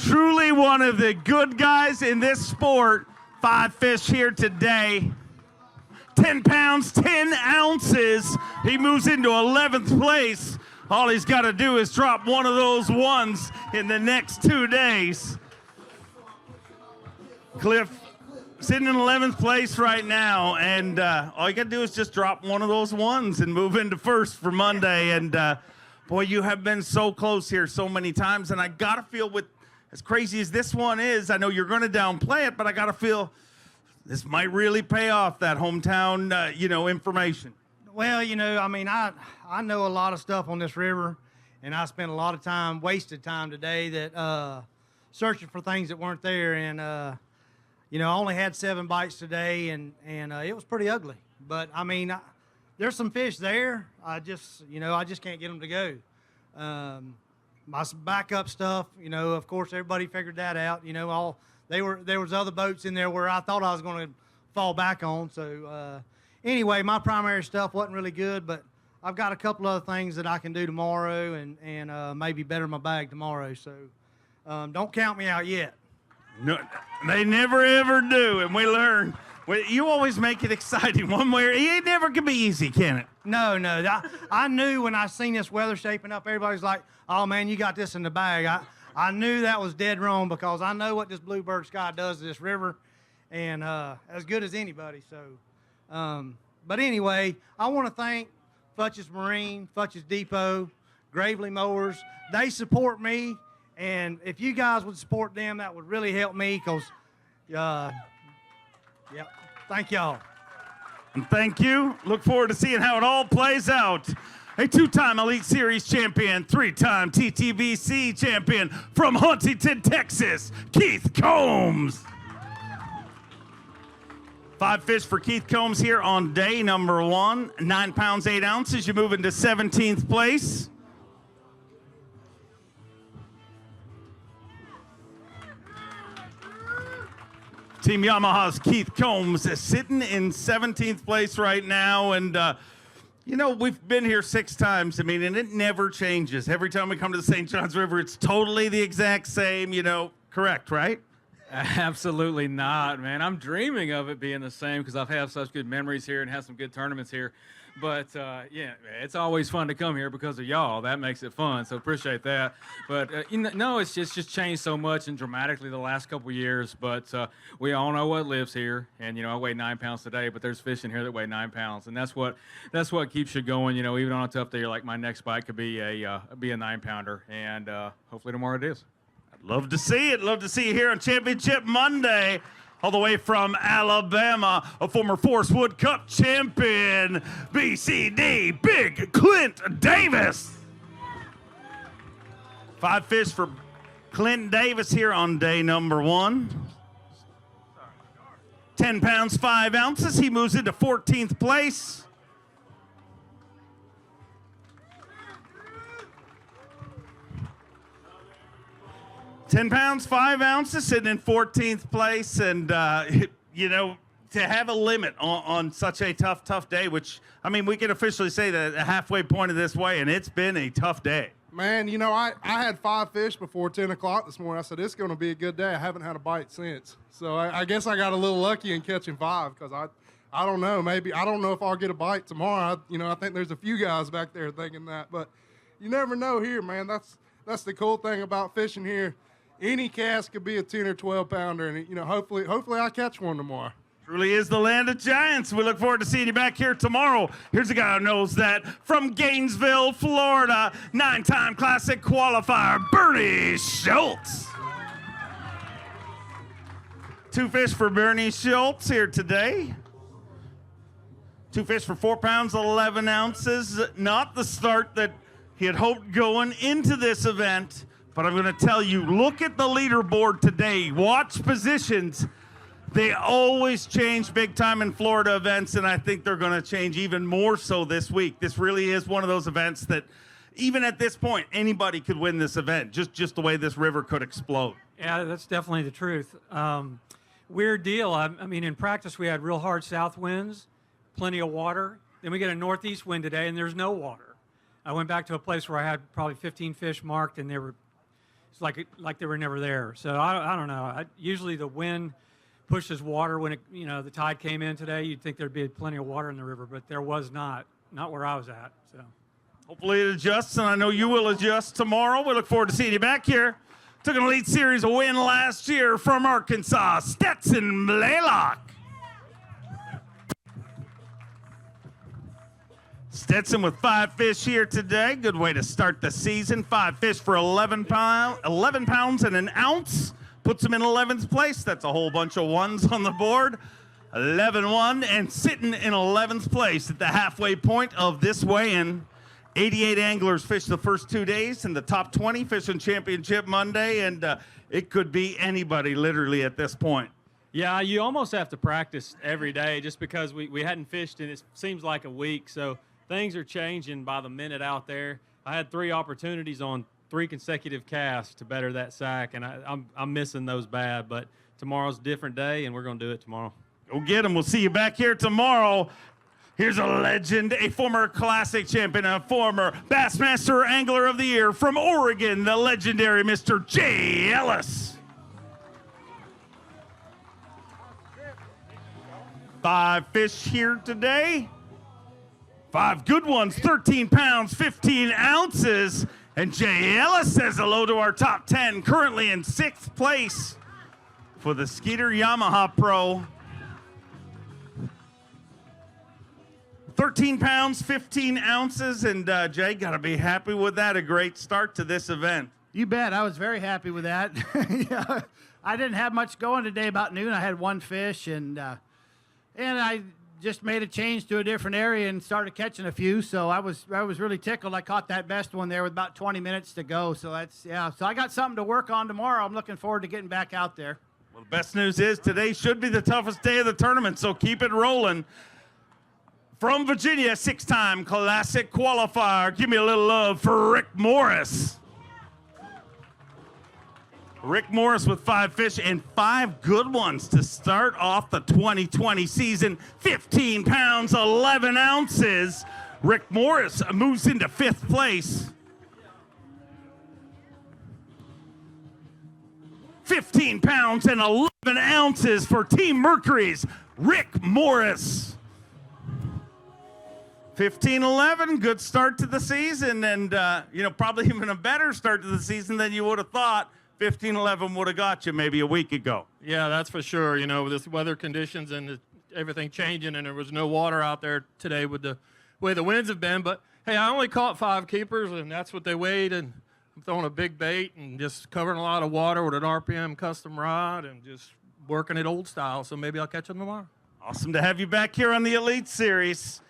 Truly one of the good guys in this sport. 5 fish here today. 10 pounds, 10 ounces. He moves into 11th place. All he's got to do is drop one of those ones in the next 2 days. Cliff sitting in 11th place right now, and all you got to do is just drop one of those ones and move into first for Monday. And boy, you have been so close here so many times, and I got to feel with as crazy as this one is, I know you're going to downplay it, but I got to feel this might really pay off, that hometown, information. Well, you know, I mean, I know a lot of stuff on this river, and I spent a lot of time, wasted time today that searching for things that weren't there. And, I only had 7 bites today, and it was pretty ugly. But, I mean, there's some fish there. I just can't get them to go. My backup stuff, of course, everybody figured that out. There was other boats in there where I thought I was going to fall back on. So anyway, my primary stuff wasn't really good, but I've got a couple other things that I can do tomorrow and maybe better my bag tomorrow. So don't count me out yet. No, they never ever do, and we learn. You always make it exciting one way. It never can be easy, can it? No. I knew when I seen this weather shaping up, everybody's like, "Oh man, you got this in the bag." I knew that was dead wrong because I know what this bluebird sky does to this river, and as good as anybody. So, but anyway, I want to thank Futch's Marine, Futch's Depot, Gravely Mowers. They support me, and if you guys would support them, that would really help me because, yep. Thank y'all. And thank you. Look forward to seeing how it all plays out. A 2-time Elite Series champion, 3-time TTBC champion from Huntington, Texas, Keith Combs. 5 fish for Keith Combs here on day number 1. 9 pounds, 8 ounces. You move into 17th place. Team Yamaha's Keith Combs is sitting in 17th place right now. And, we've been here 6 times. I mean, and it never changes. Every time we come to the St. Johns River, it's totally the exact same, correct, right? Absolutely not, man. I'm dreaming of it being the same because I've had such good memories here and had some good tournaments here. But, yeah, it's always fun to come here because of y'all. That makes it fun, so appreciate that. But, no, it's just changed so much and dramatically the last couple years. But we all know what lives here. And, I weigh 9 pounds today, but there's fish in here that weigh 9 pounds. And that's what keeps you going, even on a tough day like my next bite could be a 9-pounder. And hopefully tomorrow it is. Love to see it. Love to see you here on Championship Monday. All the way from Alabama, a former Forest Wood Cup champion, BCD, Big Clint Davis. 5 fish for Clint Davis here on day number 1. 10 pounds, 5 ounces. He moves into 14th place. £10 pounds, 5 ounces, sitting in 14th place. And, to have a limit on such a tough day, which, we can officially say that a halfway point of this way, and it's been a tough day. Man, I had 5 fish before 10 o'clock this morning. I said, it's going to be a good day. I haven't had a bite since. So I guess I got a little lucky in catching 5 because I don't know. Maybe I don't know if I'll get a bite tomorrow. I think there's a few guys back there thinking that. But you never know here, man. That's the cool thing about fishing here. Any cast could be a 10 or 12 pounder, and hopefully I catch one tomorrow. Truly is the land of giants. We look forward to seeing you back here tomorrow. Here's a guy who knows that from Gainesville, Florida, 9-time Classic qualifier, Bernie Schultz. 2 fish for Bernie Schultz here today. 2 fish for 4 pounds, 11 ounces. Not the start that he had hoped going into this event. But I'm going to tell you, look at the leaderboard today. Watch positions. They always change big time in Florida events, and I think they're going to change even more so this week. This really is one of those events that, even at this point, anybody could win this event, just the way this river could explode. Yeah, that's definitely the truth. Weird deal. In practice, we had real hard south winds, plenty of water. Then we get a northeast wind today, and there's no water. I went back to a place where I had probably 15 fish marked, and it's like they were never there. So I don't know. Usually the wind pushes water when the tide came in today. You'd think there'd be plenty of water in the river, but there was not where I was at. So hopefully it adjusts, and I know you will adjust tomorrow. We look forward to seeing you back here. Took an Elite Series win last year from Arkansas, Stetson Blaylock. Stetson with 5 fish here today. Good way to start the season. 5 fish for 11 pounds and an ounce. Puts him in 11th place. That's a whole bunch of ones on the board. 11-1 and sitting in 11th place at the halfway point of this weigh-in. 88 anglers fished the first 2 days in the top 20 fishing Championship Monday, and it could be anybody literally at this point. Yeah, you almost have to practice every day just because we hadn't fished in it seems like a week. So things are changing by the minute out there. I had 3 opportunities on 3 consecutive casts to better that sack, and I'm missing those bad. But tomorrow's a different day, and we're going to do it tomorrow. Go get them. We'll see you back here tomorrow. Here's a legend, a former Classic champion, a former Bassmaster Angler of the Year from Oregon, the legendary Mr. J. Ellis. 5 fish here today. 5 good ones, 13 pounds, 15 ounces. And Jay Ellis says hello to our top 10, currently in 6th place for the Skeeter Yamaha Pro. 13 pounds, 15 ounces, and Jay, got to be happy with that. A great start to this event. You bet. I was very happy with that. Yeah, I didn't have much going today. About noon, I had 1 fish, and I just made a change to a different area and started catching a few. So I was really tickled. I caught that best one there with about 20 minutes to go. So So I got something to work on tomorrow. I'm looking forward to getting back out there. Well, the best news is today should be the toughest day of the tournament, so keep it rolling. From Virginia, 6-time Classic qualifier. Give me a little love for Rick Morris. Rick Morris with 5 fish and 5 good ones to start off the 2020 season. 15 pounds, 11 ounces. Rick Morris moves into 5th place. 15 pounds and 11 ounces for Team Mercury's Rick Morris. 15-11, good start to the season, and probably even a better start to the season than you would have thought. 15-11 would have got you maybe a week ago. Yeah, that's for sure. You know, with this weather conditions and everything changing, and there was no water out there today with the way the winds have been. But hey, I only caught 5 keepers, and that's what they weighed. And I'm throwing a big bait and just covering a lot of water with an RPM custom rod and just working it old style. So maybe I'll catch them tomorrow. Awesome to have you back here on the Elite Series.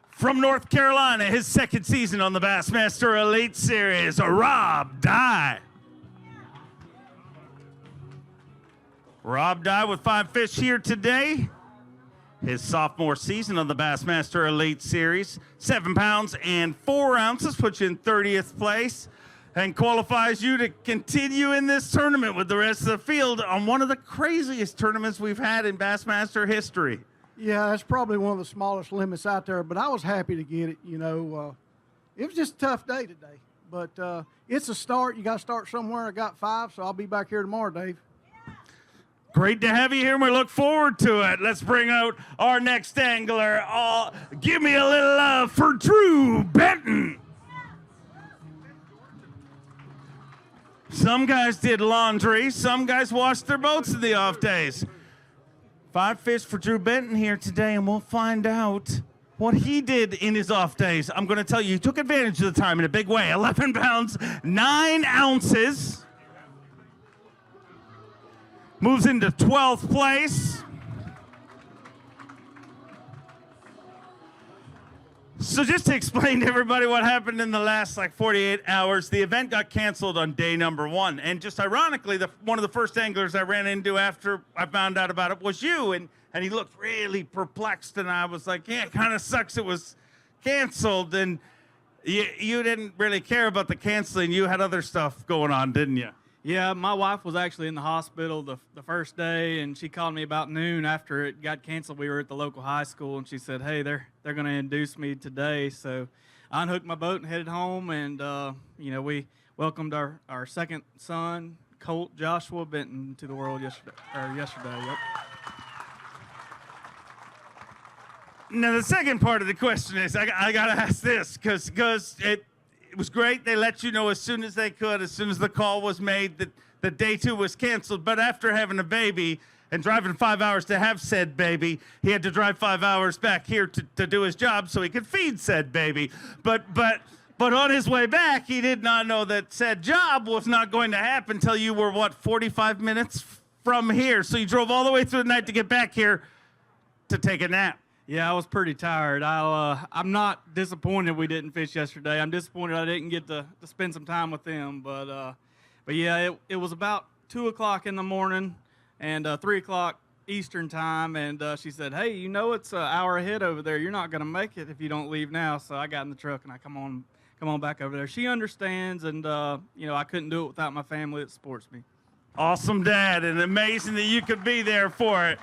From North Carolina, his second season on the Bassmaster Elite Series, Rob Dye. Rob Dye with 5 fish here today. His sophomore season on the Bassmaster Elite Series. 7 pounds and 4 ounces, puts you in 30th place and qualifies you to continue in this tournament with the rest of the field on one of the craziest tournaments we've had in Bassmaster history. Yeah, that's probably one of the smallest limits out there, but I was happy to get it. You know, it was just a tough day today, but it's a start. You got to start somewhere. I got 5, so I'll be back here tomorrow, Dave. Great to have you here, and we look forward to it. Let's bring out our next angler. Give me a little love for Drew Benton. Some guys did laundry. Some guys washed their boats in the off days. 5 fish for Drew Benton here today, and we'll find out what he did in his off days. I'm going to tell you, he took advantage of the time in a big way. 11 pounds, 9 ounces. Moves into 12th place. So just to explain to everybody what happened in the last 48 hours, the event got canceled on day number 1. And just ironically, one of the first anglers I ran into after I found out about it was you. And he looked really perplexed. And I was like, yeah, it kind of sucks it was canceled. And you didn't really care about the canceling. You had other stuff going on, didn't you? Yeah, my wife was actually in the hospital the first day, and she called me about noon after it got canceled. We were at the local high school, and she said, hey, they're going to induce me today. So I unhooked my boat and headed home, and, we welcomed our second son, Colt Joshua Benton, to the world yesterday. Yep. Now, the second part of the question is, I got to ask this, because it was great. They let you know as soon as they could, as soon as the call was made that day 2 was canceled. But after having a baby and driving 5 hours to have said baby, he had to drive 5 hours back here to do his job so he could feed said baby. But on his way back, he did not know that said job was not going to happen until you were, 45 minutes from here. So you drove all the way through the night to get back here to take a nap. Yeah, I was pretty tired. I'm not disappointed we didn't fish yesterday. I'm disappointed I didn't get to spend some time with them. But yeah, it was about 2 o'clock in the morning and 3 o'clock Eastern time. And she said, hey, it's an hour ahead over there. You're not going to make it if you don't leave now. So I got in the truck and I come on back over there. She understands, and I couldn't do it without my family that supports me. Awesome, Dad, and amazing that you could be there for it.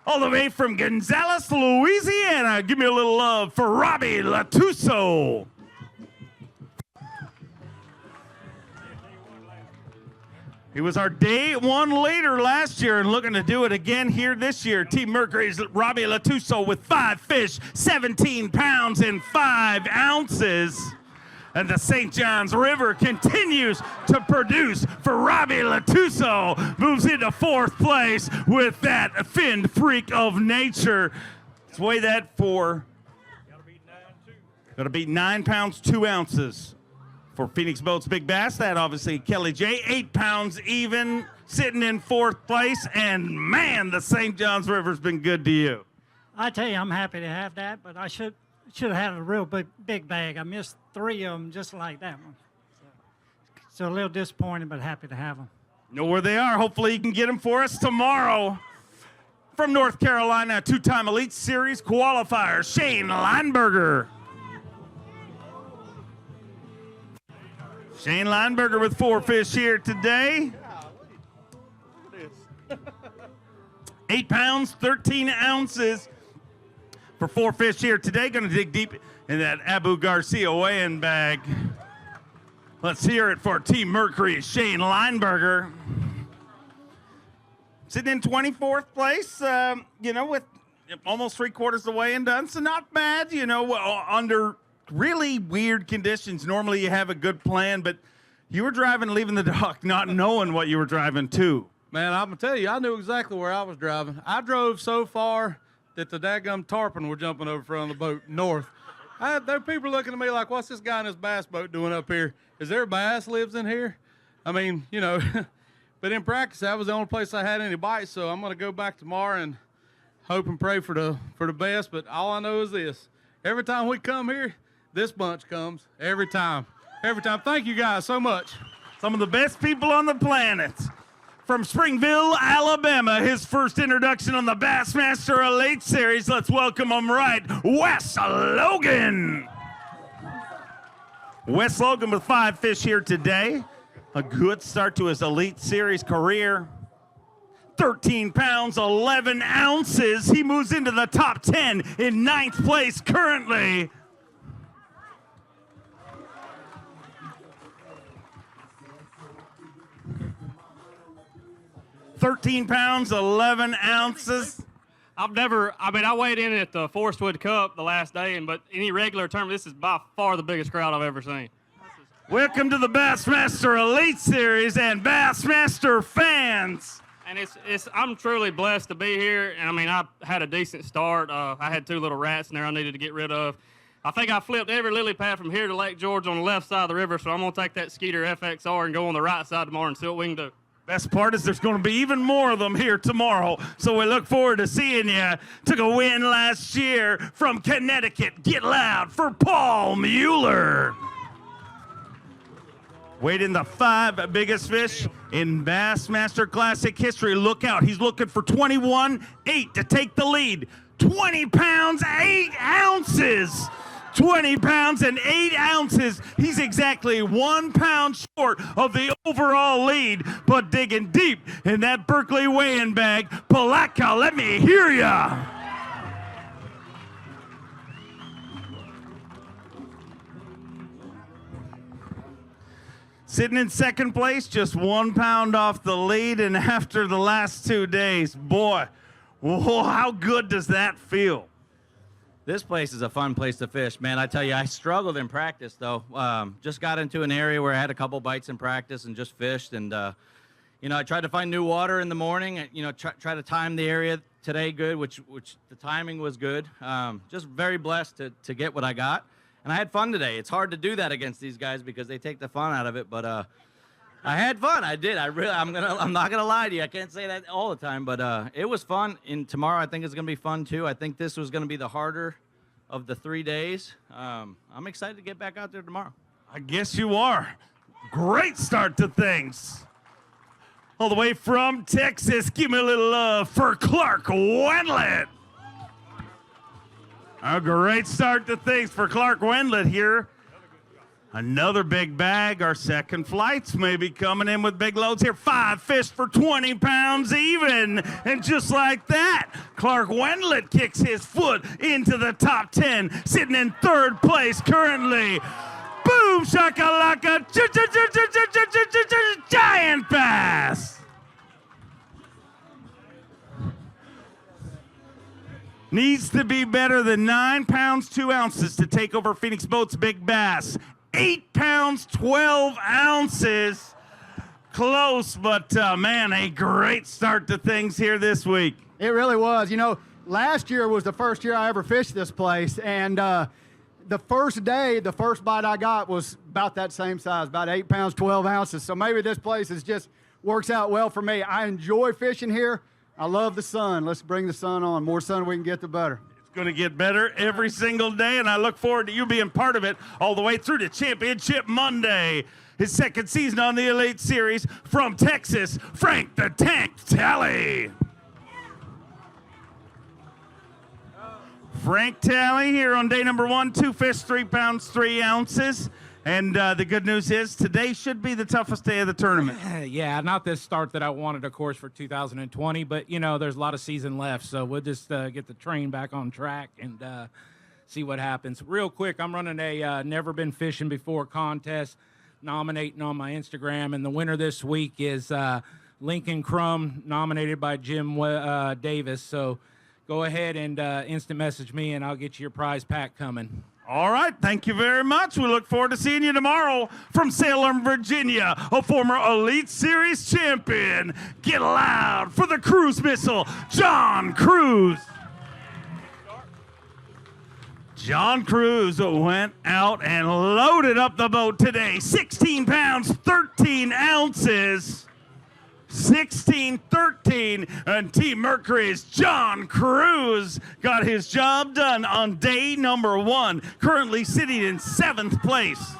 All the way from Gonzales, Louisiana, give me a little love for Robbie Latuso. He was our day 1 leader last year and looking to do it again here this year. Team Mercury's Robbie Latuso with 5 fish, 17 pounds and 5 ounces. And the St. Johns River continues to produce for Robbie Latuso. Moves into 4th place with that finned freak of nature. Let's weigh that for. Got to beat 9 pounds, 2 ounces for Phoenix Boats Big Bass. That obviously Kelly J. 8 pounds even, sitting in 4th place. And man, the St. Johns River's been good to you. I tell you, I'm happy to have that, but I should have had a real big bag. I missed 3 of them just like that one. So a little disappointed, but happy to have them. Know where they are. Hopefully you can get them for us tomorrow. From North Carolina, 2-time Elite Series qualifier, Shane Lineberger. Shane Lineberger with 4 fish here today. 8 pounds, 13 ounces for 4 fish here today. Going to dig deep in that Abu Garcia weighing bag. Let's hear it for Team Mercury, Shane Lineberger. Sitting in 24th place, with almost 3/4 of the way and done, so not bad, under really weird conditions. Normally you have a good plan, but you were driving, leaving the dock, not knowing what you were driving to. Man, I'm going to tell you, I knew exactly where I was driving. I drove so far that the daggum tarpon were jumping over front of the boat north. There were people looking at me like, what's this guy in his bass boat doing up here? Is there a bass lives in here? I mean, but in practice, that was the only place I had any bites, so I'm going to go back tomorrow and hope and pray for the best. But all I know is this. Every time we come here, this bunch comes. Every time. Every time. Thank you guys so much. Some of the best people on the planet. From Springville, Alabama, his first introduction on the Bassmaster Elite Series. Let's welcome him right, Wes Logan. Wes Logan with 5 fish here today. A good start to his Elite Series career. 13 pounds, 11 ounces. He moves into the top 10 in 9th place currently. £13 pounds, 11 ounces. I weighed in at the Forestwood Cup the last day, but any regular tournament, this is by far the biggest crowd I've ever seen. Welcome to the Bassmaster Elite Series and Bassmaster fans. And I'm truly blessed to be here. And I had a decent start. I had 2 little rats in there I needed to get rid of. I think I flipped every lily pad from here to Lake George on the left side of the river, so I'm going to take that Skeeter FXR and go on the right side tomorrow and see what we can do. Best part is there's going to be even more of them here tomorrow, so we look forward to seeing you. Took a win last year from Connecticut. Get loud for Paul Mueller. Weighed in the 5 biggest fish in Bassmaster Classic history. Look out. He's looking for 21.8 to take the lead. 20 pounds, 8 ounces. 20 pounds and 8 ounces. He's exactly 1 pound short of the overall lead, but digging deep in that Berkeley weighing bag. Palaka, let me hear ya. Sitting in 2nd place, just 1 pound off the lead, and after the last 2 days, boy, whoa, how good does that feel? This place is a fun place to fish, man. I tell you, I struggled in practice, though. Just got into an area where I had a couple bites in practice and just fished. And, I tried to find new water in the morning. Try to time the area today good, which the timing was good. Just very blessed to get what I got. And I had fun today. It's hard to do that against these guys because they take the fun out of it. But I had fun. I did. I'm not gonna lie to you. I can't say that all the time, but it was fun. And tomorrow I think it's gonna be fun too. I think this was gonna be the harder of the 3 days. I'm excited to get back out there tomorrow. I guess you are. Great start to things. All the way from Texas, give me a little love for Clark Wendlandt. A great start to things for Clark Wendlandt here. Another big bag. Our second flights may be coming in with big loads here. 5 fish for 20 pounds even. And just like that, Clark Wendlandt kicks his foot into the top 10, sitting in 3rd place currently. Boom, shakalaka, giant bass. Needs to be better than 9 pounds, 2 ounces to take over Phoenix Boats Big Bass. 8 pounds, 12 ounces. Close, but man, a great start to things here this week. It really was. Last year was the first year I ever fished this place, and the first day, the first bite I got was about that same size, about 8 pounds, 12 ounces. So maybe this place works out well for me. I enjoy fishing here. I love the sun. Let's bring the sun on. The more sun we can get, the better. Going to get better every single day, and I look forward to you being part of it all the way through to Championship Monday. His 2nd season on the Elite Series from Texas, Frank the Tank Talley. Frank Talley here on day number 1, 2 fish, 3 pounds, 3 ounces. And the good news is today should be the toughest day of the tournament. Yeah, not this start that I wanted, of course, for 2020, but, there's a lot of season left, so we'll just get the train back on track and see what happens. Real quick, I'm running a never been fishing before contest. nominating on my Instagram. And the winner this week is Lincoln Crum, nominated by Jim Davis. So go ahead and instant message me, and I'll get you your prize pack coming. All right, thank you very much. We look forward to seeing you tomorrow from Salem, Virginia, a former Elite Series champion. Get loud for the cruise missile, John Cruz. John Cruz went out and loaded up the boat today. 16 pounds, 13 ounces. 16-13, and Team Mercury's John Cruz got his job done on day number 1, currently sitting in 7th place.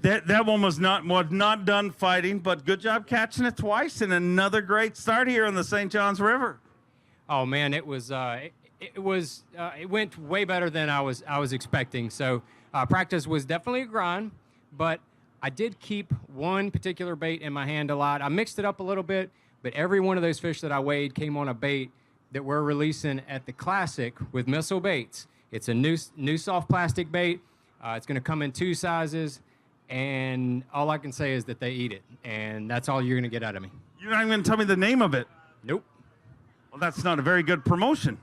That one was not done fighting, but good job catching it twice, and another great start here on the St. Johns River. Oh man, it went way better than I was expecting. So practice was definitely a grind, but I did keep one particular bait in my hand a lot. I mixed it up a little bit, but every one of those fish that I weighed came on a bait that we're releasing at the Classic with Missile Baits. It's a new soft plastic bait. It's going to come in 2 sizes. And all I can say is that they eat it, and that's all you're going to get out of me. You're not even going to tell me the name of it? Nope. Well, that's not a very good promotion.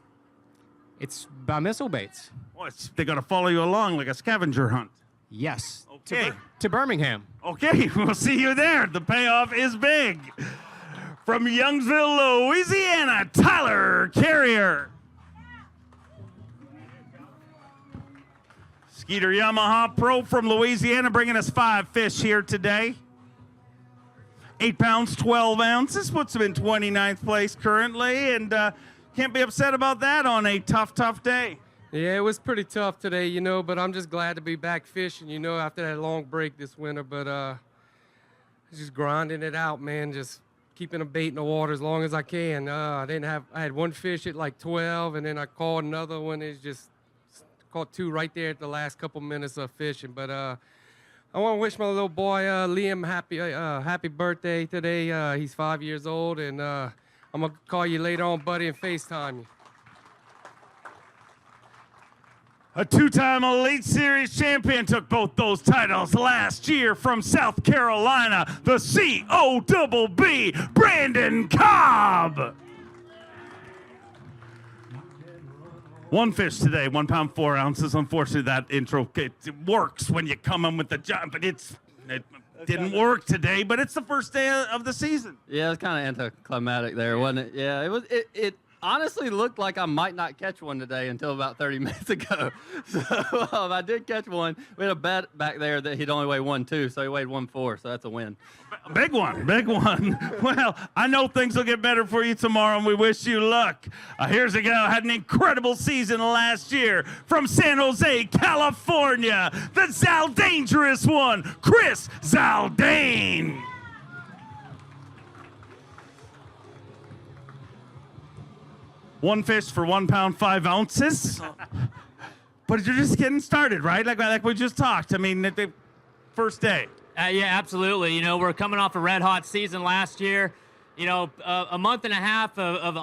It's by Missile Baits. Well, they got to follow you along like a scavenger hunt. Yes. Okay. To Birmingham. Okay, we'll see you there. The payoff is big. From Youngsville, Louisiana, Tyler Carrier. Skeeter Yamaha Pro from Louisiana, bringing us 5 fish here today. 8 pounds, 12 ounces, puts him in 29th place currently, and can't be upset about that on a tough day. Yeah, it was pretty tough today, you know, but I'm just glad to be back fishing, you know, after that long break this winter. But just grinding it out, man, just keeping a bait in the water as long as I can. I had one fish at like 12, and then I caught another one. It's just caught 2 right there at the last couple minutes of fishing. But I want to wish my little boy Liam happy birthday today. He's 5 years old, and I'm going to call you later on, buddy, and FaceTime you. A 2-time Elite Series champion, took both those titles last year from South Carolina, the C-O-B-B, Brandon Cobb. 1 fish today, 1 pound, 4 ounces. Unfortunately, that intro, it works when you come in with the jump, but it didn't work today, but it's the first day of the season. Yeah, it was kind of anticlimactic there, wasn't it? Yeah, it was. It honestly looked like I might not catch one today until about 30 minutes ago. So I did catch one. We had a bet back there that he'd only weigh 1.2, so he weighed 1.4, so that's a win. Big one. Well, I know things will get better for you tomorrow, and we wish you luck. Here's a guy who had an incredible season last year from San Jose, California, the Zaldangerous one, Chris Zaldane. One fish for 1 pound, 5 ounces. But you're just getting started, right? Like we just talked. I mean, the first day. Yeah, absolutely. You know, we're coming off a red-hot season last year. You know, a month and a half of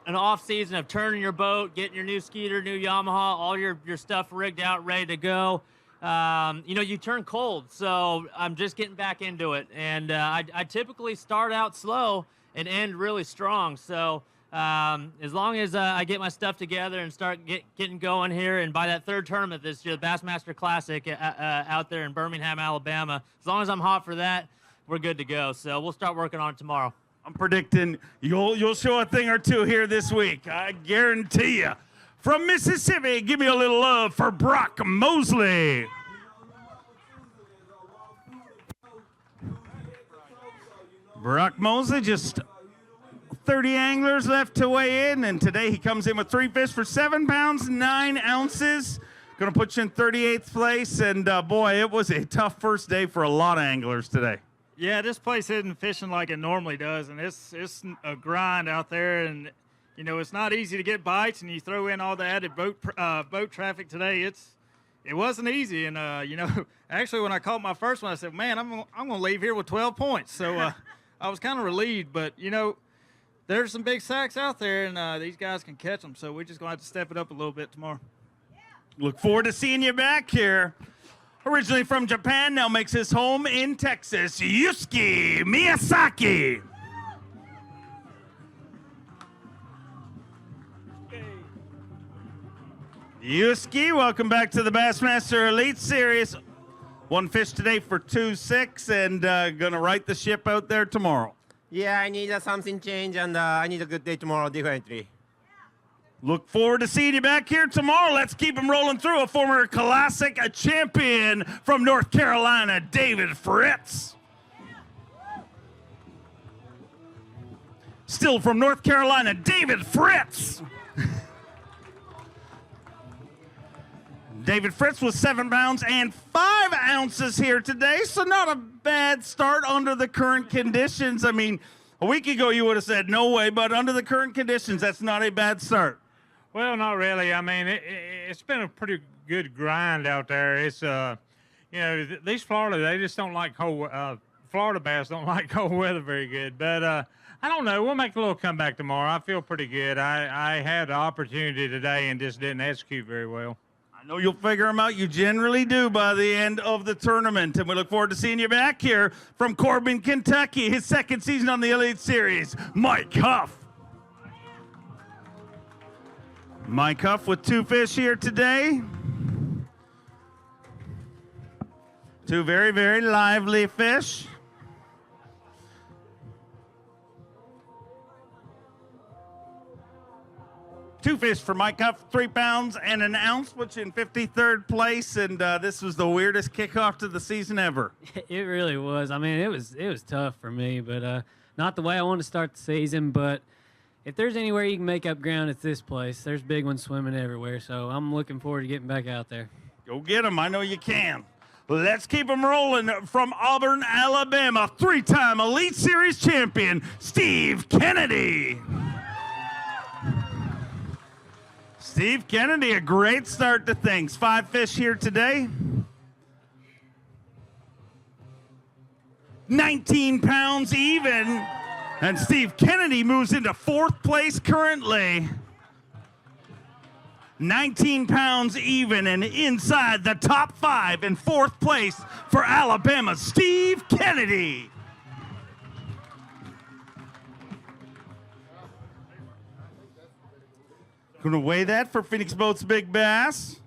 an off season of turning your boat, getting your new Skeeter, new Yamaha, all your stuff rigged out, ready to go. You know, you turn cold, so I'm just getting back into it. And I typically start out slow and end really strong. So as long as I get my stuff together and start getting going here, and by that 3rd tournament this year, the Bassmaster Classic out there in Birmingham, Alabama, as long as I'm hot for that, we're good to go. So we'll start working on it tomorrow. I'm predicting you'll show a thing or two here this week. I guarantee you. From Mississippi, give me a little love for Brock Mosley. Brock Mosley, just 30 anglers left to weigh in, and today he comes in with 3 fish for 7 pounds, 9 ounces. Going to put you in 38th place, and boy, it was a tough first day for a lot of anglers today. Yeah, this place isn't fishing like it normally does, and it's a grind out there, and you know it's not easy to get bites, and you throw in all the added boat traffic today. it wasn't easy. And, actually, when I caught my first one, I said, man, I'm going to leave here with 12 points. So I was kind of relieved. But, there's some big sacks out there, and these guys can catch them. So we're just going to have to step it up a little bit tomorrow. Look forward to seeing you back here. Originally from Japan, now makes his home in Texas, Yusuke Miyazaki. Yusuke, welcome back to the Bassmaster Elite Series. One fish today for 2.6 and gonna right the ship out there tomorrow. Yeah, I need something change and I need a good day tomorrow, definitely. Look forward to seeing you back here tomorrow. Let's keep him rolling through. A former classic champion from North Carolina, David Fritz. Still from North Carolina, David Fritz. David Fritz was 7 pounds and 5 ounces here today, so not a bad start under the current conditions. I mean, a week ago you would have said no way, but under the current conditions, that's not a bad start. Well, not really. I mean, it's been a pretty good grind out there. It's, these Florida, they just don't like cold, Florida bass don't like cold weather very good. But I don't know. We'll make a little comeback tomorrow. I feel pretty good. I had the opportunity today and just didn't execute very well. I know you'll figure them out. You generally do by the end of the tournament. And we look forward to seeing you back here from Corbin, Kentucky, his second season on the Elite Series, Mike Huff. Mike Huff with 2 fish here today. 2 very, very lively fish. Two fish for Mike Huff, 3 pounds and an ounce, which in 53rd place. And this was the weirdest kickoff to the season ever. It really was. I mean, it was tough for me, but not the way I wanted to start the season. But if there's anywhere you can make up ground, it's this place. There's big ones swimming everywhere, so I'm looking forward to getting back out there. Go get them. I know you can. Let's keep them rolling from Auburn, Alabama. 3-time Elite Series champion, Steve Kennedy. Steve Kennedy, a great start to things. 5 fish here today. 19 pounds even. And Steve Kennedy moves into 4th place currently. 19 pounds even and inside the top 5 in 4th place for Alabama's Steve Kennedy. Gonna weigh that for Phoenix Boats Big Bass.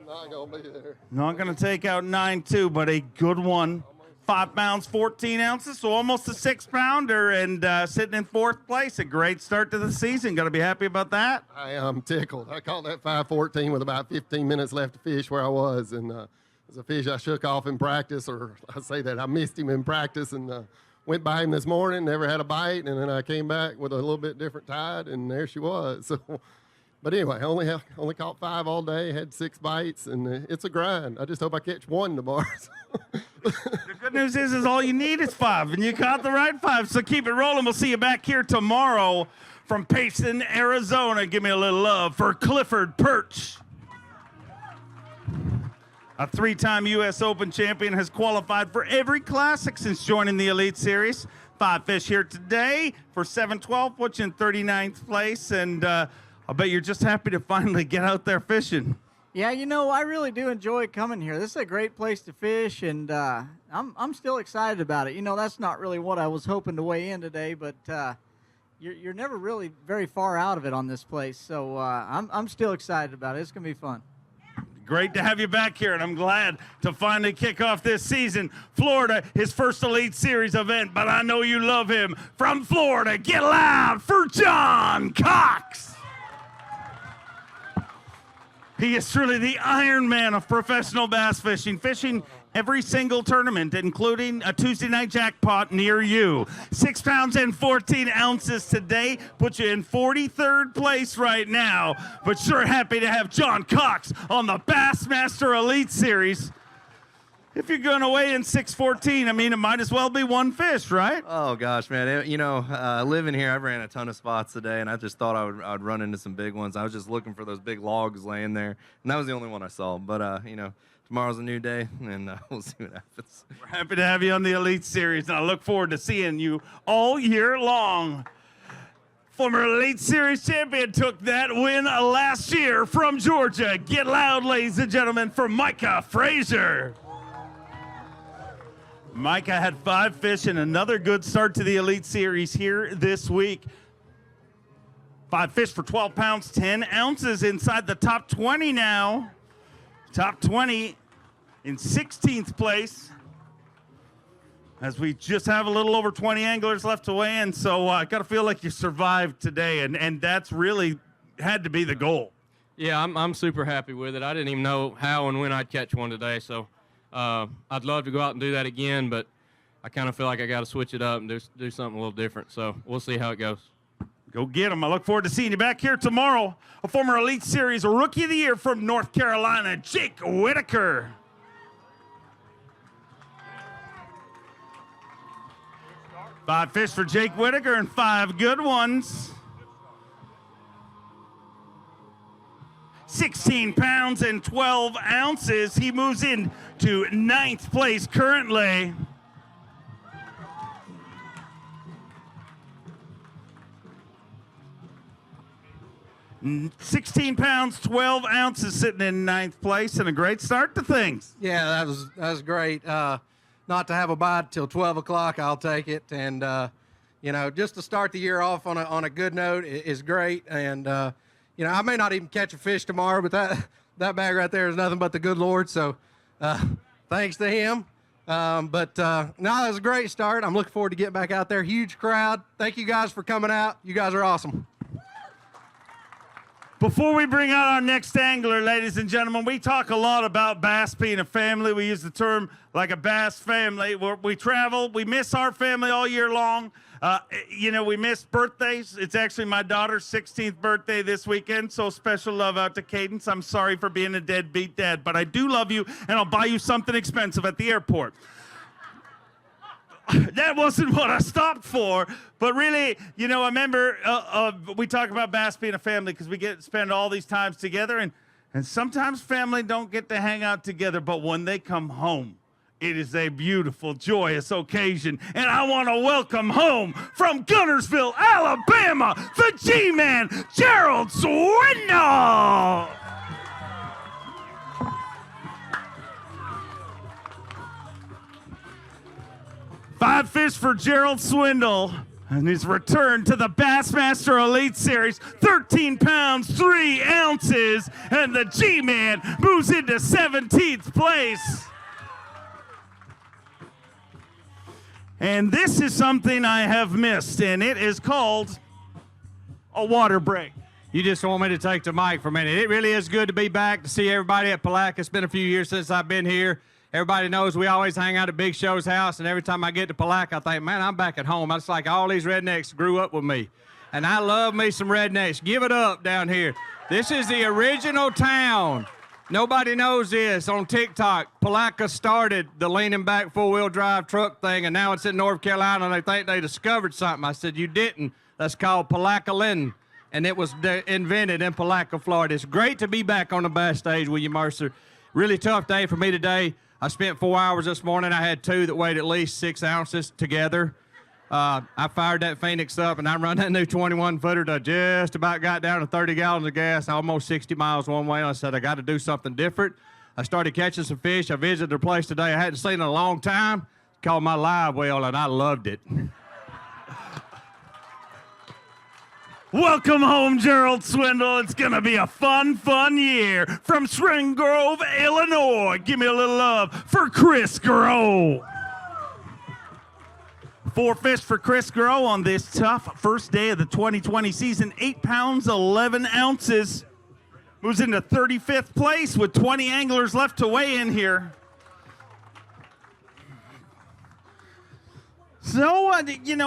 Not gonna be there. Not gonna take out 9.2, but a good one. 5 pounds, 14 ounces, so almost a 6-pounder and sitting in 4th place. A great start to the season. Got to be happy about that. I am tickled. I caught that 5.14 with about 15 minutes left to fish where I was, and it was a fish I shook off in practice, or I say that I missed him in practice, and went by him this morning, never had a bite, and then I came back with a little bit different tide, and there she was. So, but anyway, I only caught 5 all day, had 6 bites, and it's a grind. I just hope I catch 1 tomorrow. The good news is all you need is 5, and you caught the right 5, so keep it rolling. We'll see you back here tomorrow from Pearson, Arizona. Give me a little love for Clifford Perch. A 3-time U.S. Open champion, has qualified for every classic since joining the Elite Series. 5 fish here today for 7-12, puts you in 39th place, and I bet you're just happy to finally get out there fishing. Yeah, I really do enjoy coming here. This is a great place to fish, and I'm still excited about it. That's not really what I was hoping to weigh in today, but you're never really very far out of it on this place. So I'm still excited about it. It's going to be fun. Great to have you back here, and I'm glad to finally kick off this season. Florida, his first Elite Series event, but I know you love him. From Florida, get loud for John Cox. He is truly the Iron Man of professional bass fishing, fishing every single tournament, including a Tuesday night jackpot near you. 6 pounds and 14 ounces today, puts you in 43rd place right now, but sure happy to have John Cox on the Bassmaster Elite Series. If you're going to weigh in 614, I mean, it might as well be one fish, right? Oh gosh, man! Living here, I've ran a ton of spots today, and I just thought I'd run into some big ones. I was just looking for those big logs laying there, and that was the only one I saw. But tomorrow's a new day, and we'll see what happens. We're happy to have you on the Elite Series, and I look forward to seeing you all year long. Former Elite Series champion took that win last year from Georgia. Get loud, ladies and gentlemen, for Micah Frazier. Micah had 5 fish and another good start to the Elite Series here this week. 5 fish for 12 pounds, 10 ounces inside the top 20 now. Top 20 in 16th place. As we just have a little over 20 anglers left to weigh in, so I got to feel like you survived today, and that's really had to be the goal. Yeah, I'm super happy with it. I didn't even know how and when I'd catch one today, so I'd love to go out and do that again, but I kind of feel like I got to switch it up and do something a little different, so we'll see how it goes. Go get them. I look forward to seeing you back here tomorrow. A former Elite Series Rookie of the Year from North Carolina, Jake Whitaker. Five fish for Jake Whitaker and 5 good ones. 16 pounds and 12 ounces. He moves into 9th place currently. Mm, 16 pounds, 12 ounces sitting in 9th place, and a great start to things. Yeah, that was great. Not to have a bite till 12 o'clock, I'll take it. And, just to start the year off on a good note is great. And, I may not even catch a fish tomorrow, but that bag right there is nothing but the good Lord. So thanks to him. No, that was a great start. I'm looking forward to getting back out there. Huge crowd. Thank you guys for coming out. You guys are awesome. Before we bring out our next angler, ladies and gentlemen, we talk a lot about bass being a family. We use the term like a bass family. We travel. We miss our family all year long. We miss birthdays. It's actually my daughter's 16th birthday this weekend, so special love out to Cadence. I'm sorry for being a deadbeat dad, but I do love you, and I'll buy you something expensive at the airport. That wasn't what I stopped for, but really, I remember we talk about bass being a family because we spend all these times together, and sometimes family don't get to hang out together, but when they come home, it is a beautiful, joyous occasion, and I want to welcome home from Guntersville, Alabama, the G-Man, Gerald Swindle. Five fish for Gerald Swindle and his return to the Bassmaster Elite Series. 13 pounds, 3 ounces, and the G-Man moves into 17th place. And this is something I have missed, and it is called a water break. You just want me to take the mic for a minute. It really is good to be back, to see everybody at Palatka. It's been a few years since I've been here. Everybody knows we always hang out at Big Show's house, and every time I get to Palatka, I think, man, I'm back at home. It's like all these rednecks grew up with me. And I love me some rednecks. Give it up down here. This is the original town. Nobody knows this on TikTok. Palatka started the leaning back four-wheel drive truck thing, and now it's in North Carolina, and they think they discovered something. I said, you didn't. That's called Palatka, and it was invented in Palatka, Florida. It's great to be back on the bass stage with you, Mercer. Really tough day for me today. I spent 4 hours this morning. I had 2 that weighed at least 6 ounces together. I fired that Phoenix up, and I run that new 21-footer to just about got down to 30 gallons of gas, almost 60 miles one way. And I said, I got to do something different. I started catching some fish. I visited the place today I hadn't seen in a long time. It's called my live well, and I loved it. Welcome home, Gerald Swindle. It's going to be a fun year. From Spring Grove, Illinois, give me a little love for Chris Groh. 4 fish for Chris Groh on this tough first day of the 2020 season. 8 pounds, 11 ounces. Moves into 35th place with 20 anglers left to weigh in here. So, a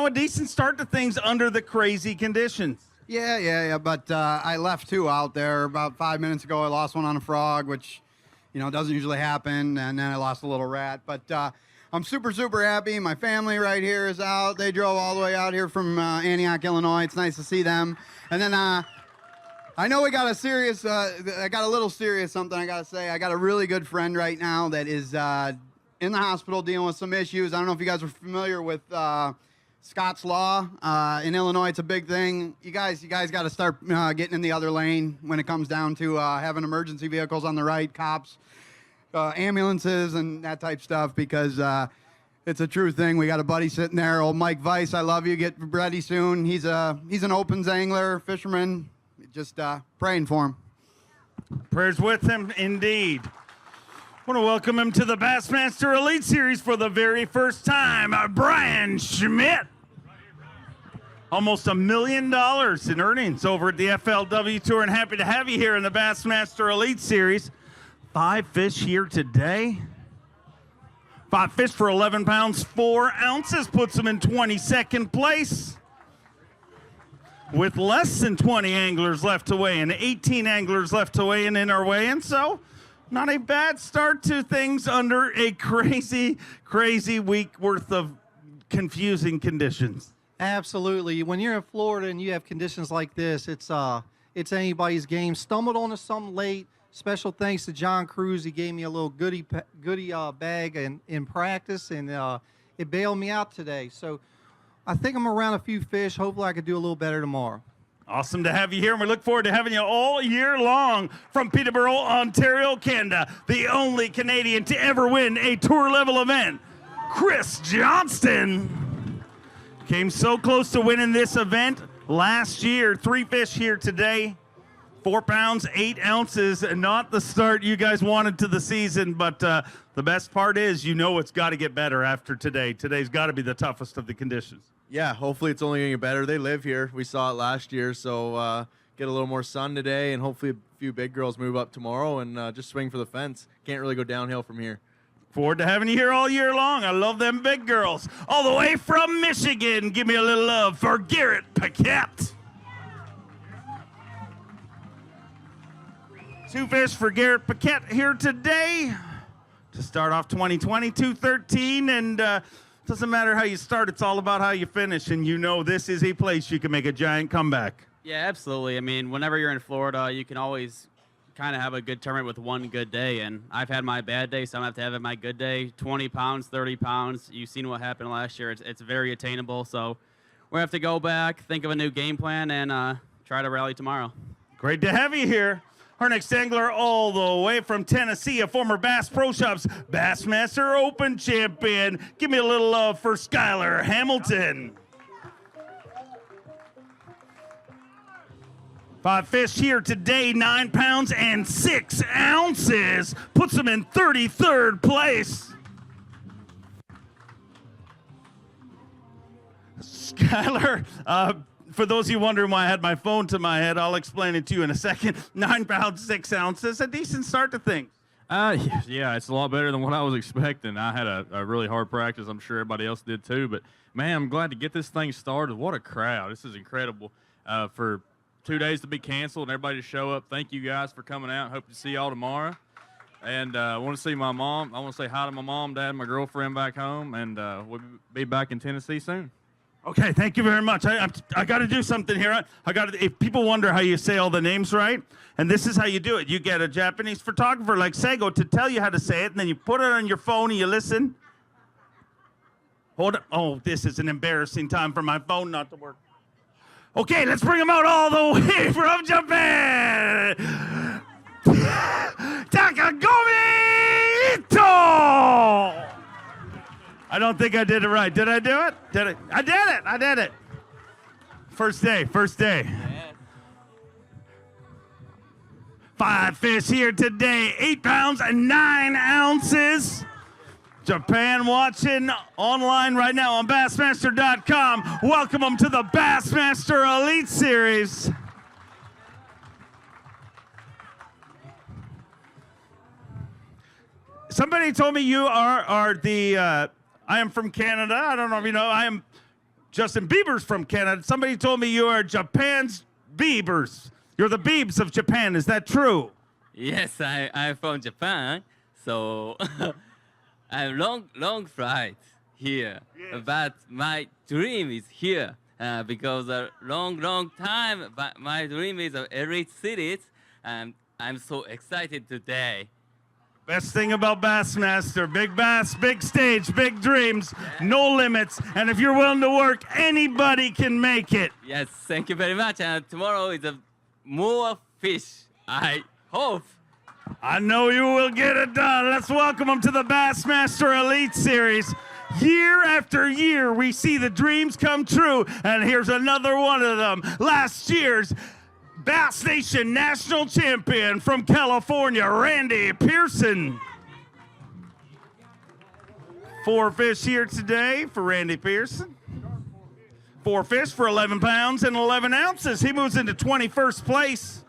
decent start to things under the crazy conditions. Yeah, but I left 2 out there about 5 minutes ago. I lost one on a frog, which, You know, it doesn't usually happen, and then I lost a little rat. But I'm super, super happy. My family right here is out. They drove all the way out here from Antioch, Illinois. It's nice to see them. And then I know we got a serious, I got a little serious something I got to say. I got a really good friend right now that is in the hospital dealing with some issues. I don't know if you guys are familiar with Scott's Law. In Illinois, it's a big thing. You guys got to start getting in the other lane when it comes down to having emergency vehicles on the right, cops, ambulances, and that type stuff, because it's a true thing. We got a buddy sitting there, old Mike Weiss. I love you. Get ready soon. He's an opens angler, fisherman. Just praying for him. Prayers with him, indeed. I want to welcome him to the Bassmaster Elite Series for the very first time, Brian Schmidt. Almost $1 million in earnings over at the FLW Tour, and happy to have you here in the Bassmaster Elite Series. 5 fish here today. 5 fish for 11 pounds, 4 ounces, puts him in 22nd place. With less than 20 anglers left to weigh in, 18 anglers left to weigh in our weigh-in, so not a bad start to things under a crazy, crazy week worth of confusing conditions. Absolutely. When you're in Florida and you have conditions like this, it's anybody's game. Stumbled on some late. Special thanks to John Cruz. He gave me a little goodie bag in practice, and it bailed me out today. So I think I'm around a few fish. Hopefully I could do a little better tomorrow. Awesome to have you here, and we look forward to having you all year long from Peterborough, Ontario, Canada, the only Canadian to ever win a tour-level event. Chris Johnston came so close to winning this event last year. 3 fish here today, 4 pounds, 8 ounces. Not the start you guys wanted to the season, but the best part is you know it's got to get better after today. Today's got to be the toughest of the conditions. Yeah, hopefully it's only going to get better. They live here. We saw it last year, so get a little more sun today, and hopefully a few big girls move up tomorrow and just swing for the fence. Can't really go downhill from here. Forward to having you here all year long. I love them big girls. All the way from Michigan, give me a little love for Garrett Paquette. 2 fish for Garrett Paquette here today to start off 2020, 213, and doesn't matter how you start, it's all about how you finish, and you know this is a place you can make a giant comeback. Yeah, absolutely. I mean, whenever you're in Florida, you can always kind of have a good tournament with one good day, and I've had my bad day, so I'm going to have my good day. 20 pounds, 30 pounds. You've seen what happened last year. It's very attainable, so we have to go back, think of a new game plan, and try to rally tomorrow. Great to have you here. Our next angler all the way from Tennessee, a former Bass Pro Shops Bassmaster Open champion. Give me a little love for Skylar Hamilton. 5 fish here today, 9 pounds and 6 ounces. Puts him in 33rd place. Skylar, for those of you wondering why I had my phone to my head, I'll explain it to you in a second. 9 pounds, 6 ounces, a decent start to things. Yeah, it's a lot better than what I was expecting. I had a really hard practice. I'm sure everybody else did too. But, man, I'm glad to get this thing started. What a crowd. This is incredible. For 2 days to be canceled and everybody to show up, thank you guys for coming out. Hope to see y'all tomorrow. And I want to see my mom. I want to say hi to my mom, dad, and my girlfriend back home. And we'll be back in Tennessee soon. Okay, thank you very much. I got to do something here. If people wonder how you say all the names right, and this is how you do it. You get a Japanese photographer like Sego to tell you how to say it, and then you put it on your phone and you listen. Hold on. Oh, this is an embarrassing time for my phone not to work. Okay, let's bring him out all the way from Japan. Takagumi Ito! I don't think I did it right. Did I do it? I did it. First day. 5 fish here today, 8 pounds and 9 ounces. Japan watching online right now on Bassmaster.com. Welcome them to the Bassmaster Elite Series. Somebody told me you are the... I am from Canada. I don't know if you know. I am Justin Bieber's from Canada. Somebody told me you are Japan's Biebers. You're the Biebs of Japan. Is that true? Yes, I'm from Japan, so I'm long flight here. But my dream is here because a long time. But my dream is of elite cities, and I'm so excited today. Best thing about Bassmaster, big bass, big stage, big dreams, no limits. And if you're willing to work, anybody can make it. Yes, thank you very much. And tomorrow is more fish, I hope. I know you will get it done. Let's welcome them to the Bassmaster Elite Series. Year after year, we see the dreams come true. And here's another one of them. Last year's Bass Nation National Champion from California, Randy Pearson. 4 fish here today for Randy Pearson. 4 fish for 11 pounds and 11 ounces. He moves into 21st place.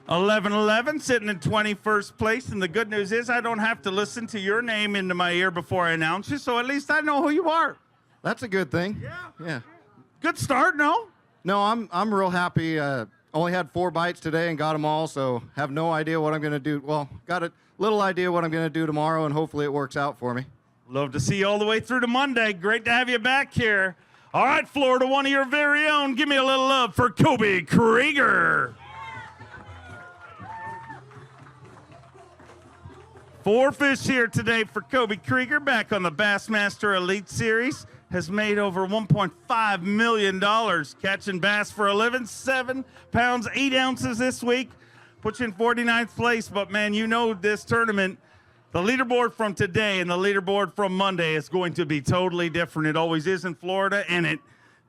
11-11, sitting in 21st place. And the good news is I don't have to listen to your name into my ear before I announce you, so at least I know who you are. That's a good thing. Yeah. Good start, no? No, I'm real happy. Only had 4 bites today and got them all, so have no idea what I'm going to do. Well, got a little idea what I'm going to do tomorrow, and hopefully it works out for me. Love to see you all the way through to Monday. Great to have you back here. All right, Florida, one of your very own. Give me a little love for Kobe Krieger. 4 fish here today for Kobe Krieger, back on the Bassmaster Elite Series. Has made over $1.5 million catching bass for a living. 7 pounds, 8 ounces this week. Puts you in 49th place. But, man, you know this tournament, the leaderboard from today and the leaderboard from Monday is going to be totally different. It always is in Florida, and it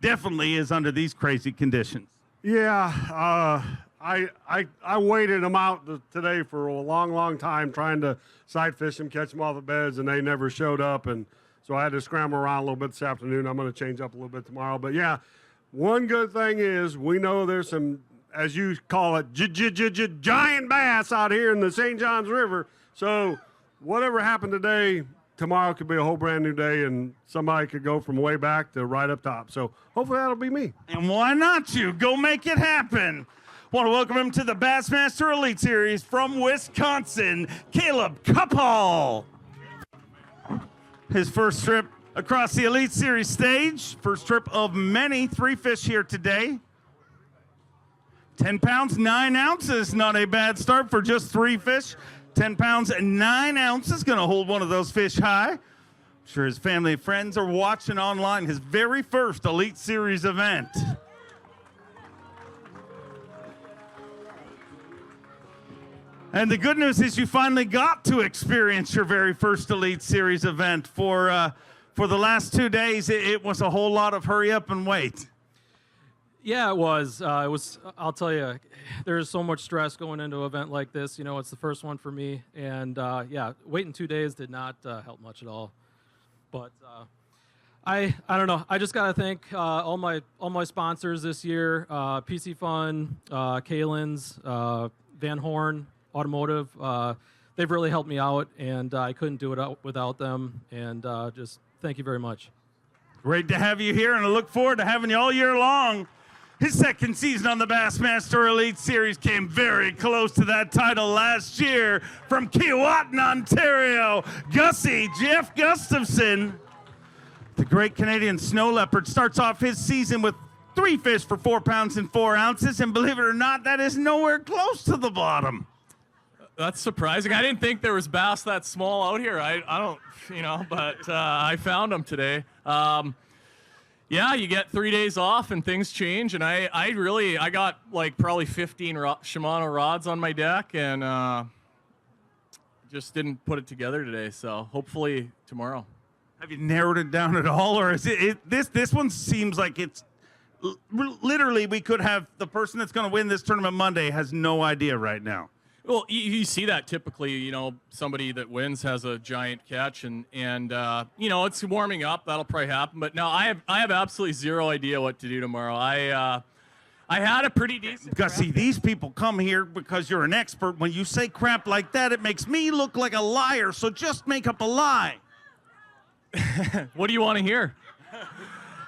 definitely is under these crazy conditions. Yeah, I waited them out today for a long time trying to sight fish them, catch them off the beds, and they never showed up. And so I had to scramble around a little bit this afternoon. I'm going to change up a little bit tomorrow. But, yeah, one good thing is we know there's some, as you call it, giant bass out here in the St. Johns River. So whatever happened today, tomorrow could be a whole brand new day, and somebody could go from way back to right up top. So hopefully that'll be me. And why not you? Go make it happen. Want to welcome him to the Bassmaster Elite Series from Wisconsin, Caleb Cuphall. His first trip across the Elite Series stage. First trip of many. 3 fish here today. 10 pounds, 9 ounces. Not a bad start for just 3 fish. 10 pounds and 9 ounces. Going to hold one of those fish high. I'm sure his family and friends are watching online. His very first Elite Series event. And the good news is you finally got to experience your very first Elite Series event. For the last 2 days, it was a whole lot of hurry up and wait. Yeah, it was. I'll tell you, there's so much stress going into an event like this. You know, it's the first one for me. And, yeah, waiting 2 days did not help much at all. But I don't know. I just got to thank all my sponsors this year, PC Fun, Kalen's, Van Horn, Automotive. They've really helped me out, and I couldn't do it without them. And just thank you very much. Great to have you here, and I look forward to having you all year long. His second season on the Bassmaster Elite Series came very close to that title last year from Keewatin, Ontario. Gussie, Jeff Gustafson. The great Canadian snow leopard starts off his season with 3 fish for 4 pounds and 4 ounces, and believe it or not, that is nowhere close to the bottom. That's surprising. I didn't think there was bass that small out here. I don't, but I found them today. Yeah, you get 3 days off and things change, and I got like probably 15 Shimano rods on my deck, and just didn't put it together today. So hopefully tomorrow. Have you narrowed it down at all, or is this one seems like it's literally we could have the person that's going to win this tournament Monday has no idea right now. Well, you see that typically, somebody that wins has a giant catch, and it's warming up. That'll probably happen. But no, I have absolutely zero idea what to do tomorrow. I had a pretty decent. Gussie, these people come here because you're an expert. When you say crap like that, it makes me look like a liar. So just make up a lie. What do you want to hear?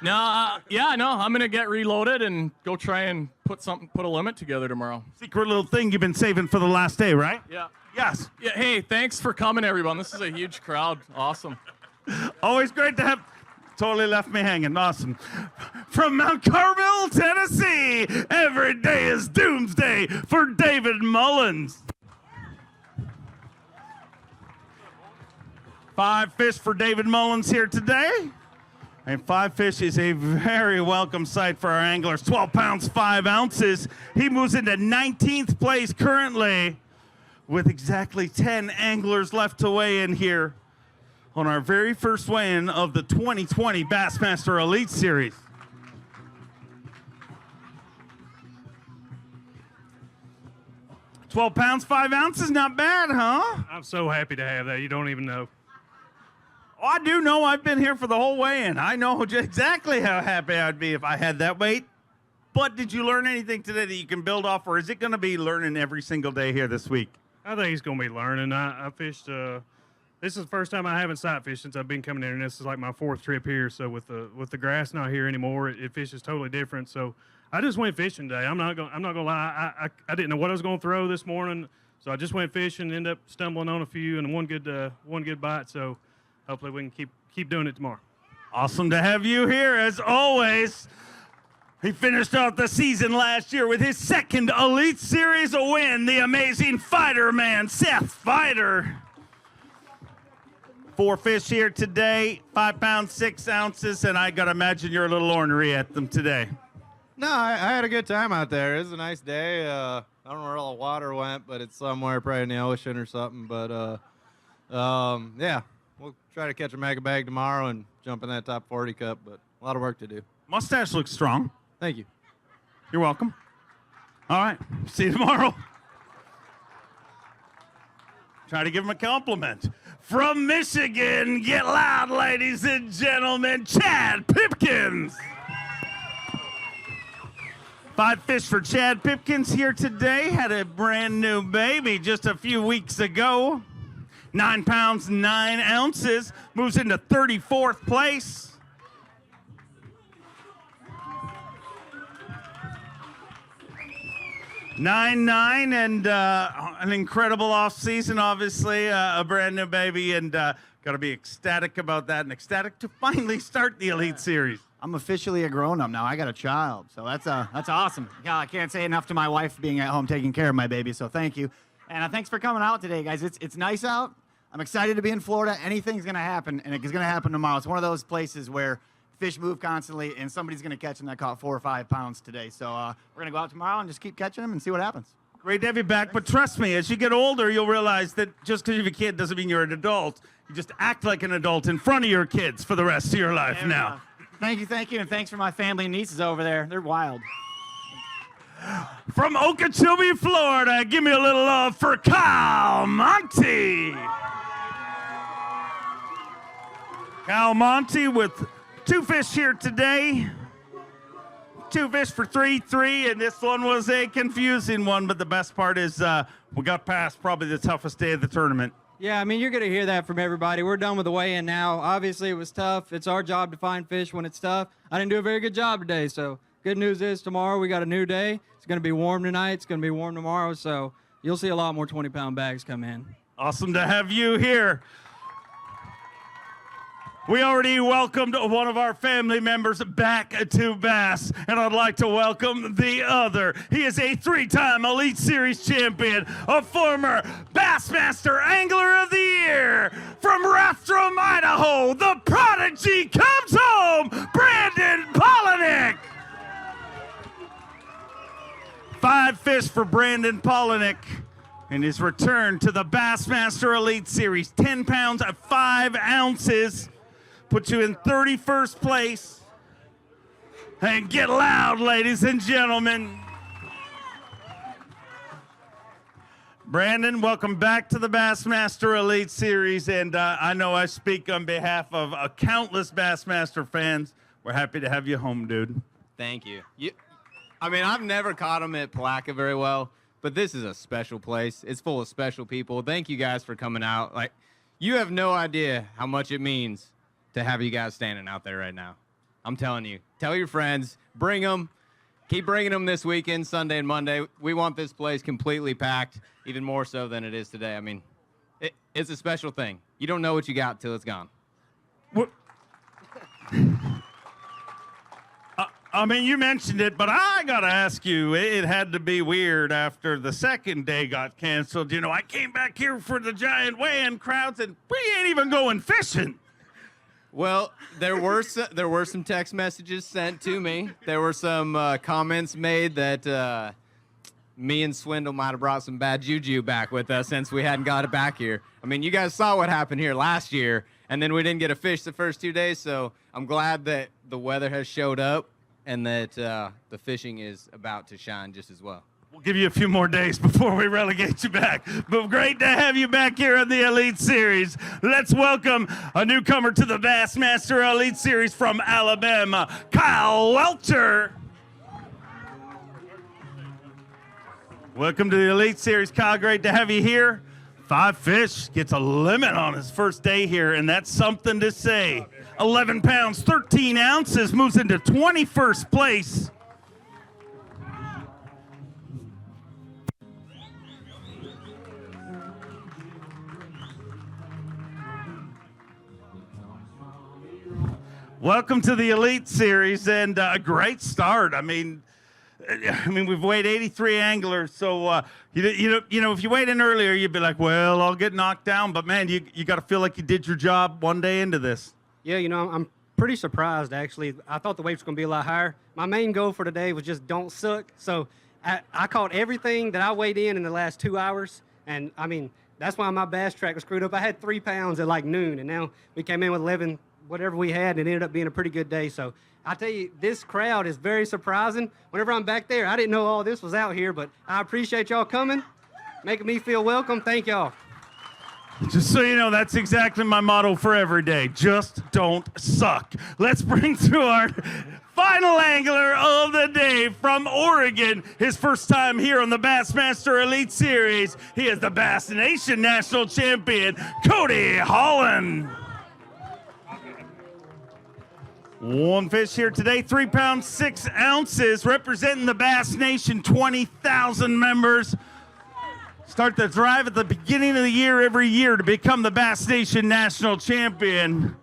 No, I'm gonna get reloaded and go try and put a limit together tomorrow. Secret little thing you've been saving for the last day, right? Yeah. Yes. Yeah. Hey, thanks for coming, everyone. This is a huge crowd. Awesome. Always great to have. Totally left me hanging. Awesome. From Mount Carmel, Tennessee, every day is doomsday for David Mullins. 5 fish for David Mullins here today. And 5 fish is a very welcome sight for our anglers. 12 pounds, 5 ounces. He moves into 19th place currently with exactly 10 anglers left to weigh in here on our very first weigh-in of the 2020 Bassmaster Elite Series. £12 pounds, 5 ounces, not bad, huh? I'm so happy to have that. You don't even know. Oh, I do know. I've been here for the whole weigh-in. I know exactly how happy I'd be if I had that weight. But did you learn anything today that you can build off, or is it going to be learning every single day here this week? I think he's going to be learning. I fished. This is the first time I haven't sight fished since I've been coming in, and this is like my 4th trip here. So with the grass not here anymore, it fishes totally different. So I just went fishing today. I'm not gonna lie. I didn't know what I was going to throw this morning, so I just went fishing. Ended up stumbling on a few and one good bite. So hopefully we can keep doing it tomorrow. Awesome to have you here as always. He finished out the season last year with his 2nd Elite Series win, the amazing fighter man, Seth Fighter. 4 fish here today, 5 pounds, 6 ounces, and I got to imagine you're a little ornery at them today. No, I had a good time out there. It was a nice day. I don't know where all the water went, but it's somewhere probably in the ocean or something. But, yeah, we'll try to catch a mega bag tomorrow and jump in that top 40 cup, but a lot of work to do. Mustache looks strong. Thank you. You're welcome. All right. See you tomorrow. Try to give him a compliment. From Michigan, get loud, ladies and gentlemen, Chad Pipkins. 5 fish for Chad Pipkins here today. Had a brand new baby just a few weeks ago. 9 pounds, 9 ounces. Moves into 34th place. 9-9 and an incredible off season, obviously, a brand new baby, and got to be ecstatic about that and ecstatic to finally start the Elite Series. I'm officially a grown-up now. I got a child, so that's awesome. Yeah, I can't say enough to my wife being at home taking care of my baby, so thank you. And thanks for coming out today, guys. It's nice out. I'm excited to be in Florida. Anything's going to happen, and it's going to happen tomorrow. It's one of those places where fish move constantly, and somebody's going to catch them that caught 4 or 5 pounds today. So we're going to go out tomorrow and just keep catching them and see what happens. Great to have you back, but trust me, as you get older, you'll realize that just because you're a kid doesn't mean you're an adult. You just act like an adult in front of your kids for the rest of your life now. Thank you, and thanks for my family and nieces over there. They're wild. From Okeechobee, Florida, give me a little love for Kyle Monty. Kyle Monty with 2 fish here today. 2 fish for 3-3, and this one was a confusing one, but the best part is we got past probably the toughest day of the tournament. Yeah, I mean, you're going to hear that from everybody. We're done with the weigh-in now. Obviously, it was tough. It's our job to find fish when it's tough. I didn't do a very good job today, so good news is tomorrow we got a new day. It's going to be warm tonight. It's going to be warm tomorrow, so you'll see a lot more 20-pound bags come in. Awesome to have you here. We already welcomed one of our family members back to Bass, and I'd like to welcome the other. He is a 3-time Elite Series champion, a former Bassmaster Angler of the Year. From Rathdrum, Idaho, the prodigy comes home, Brandon Polinick. 5 fish for Brandon Polinick in his return to the Bassmaster Elite Series. 10 pounds, 5 ounces. Put you in 31st place. And get loud, ladies and gentlemen. Brandon, welcome back to the Bassmaster Elite Series. And I know I speak on behalf of countless Bassmaster fans. We're happy to have you home, dude. Thank you. I mean, I've never caught them at Palatka very well, but this is a special place. It's full of special people. Thank you guys for coming out. Like, you have no idea how much it means to have you guys standing out there right now. I'm telling you, tell your friends, bring them. Keep bringing them this weekend, Sunday and Monday. We want this place completely packed, even more so than it is today. I mean, it's a special thing. You don't know what you got till it's gone. I mean, you mentioned it, but I got to ask you, it had to be weird after the second day got canceled. You know, I came back here for the giant weigh-in crowds, and we ain't even going fishing. Well, there were some text messages sent to me. There were some comments made that me and Swindle might have brought some bad juju back with us since we hadn't got it back here. I mean, you guys saw what happened here last year, and then we didn't get a fish the first 2 days, so I'm glad that the weather has showed up and that the fishing is about to shine just as well. We'll give you a few more days before we relegate you back. But great to have you back here on the Elite Series. Let's welcome a newcomer to the Bassmaster Elite Series from Alabama, Kyle Welcher. Welcome to the Elite Series, Kyle. Great to have you here. 5 fish, gets a limit on his first day here, and that's something to say. 11 pounds, 13 ounces, moves into 21st place. Welcome to the Elite Series, and a great start. I mean, we've weighed 83 anglers, so you know, if you weighed in earlier, you'd be like, well, I'll get knocked down. But man, you got to feel like you did your job one day into this. Yeah, you know, I'm pretty surprised actually. I thought the weight was going to be a lot higher. My main goal for today was just don't suck. So I caught everything that I weighed in the last 2 hours, and I mean that's why my bass track was screwed up. I had 3 pounds at like noon, and now we came in with 11. Whatever we had, and it ended up being a pretty good day. So I tell you, this crowd is very surprising. Whenever I'm back there, I didn't know all this was out here, but I appreciate y'all coming, making me feel welcome. Thank y'all. Just so you know, that's exactly my motto for every day. Just don't suck. Let's bring through our final angler of the day from Oregon. His first time here on the Bassmaster Elite Series. He is the Bass Nation National Champion, Cody Holland. 1 fish here today, 3 pounds, 6 ounces, representing the Bass Nation, 20,000 members. Start the drive at the beginning of the year every year to become the Bass Nation National Champion.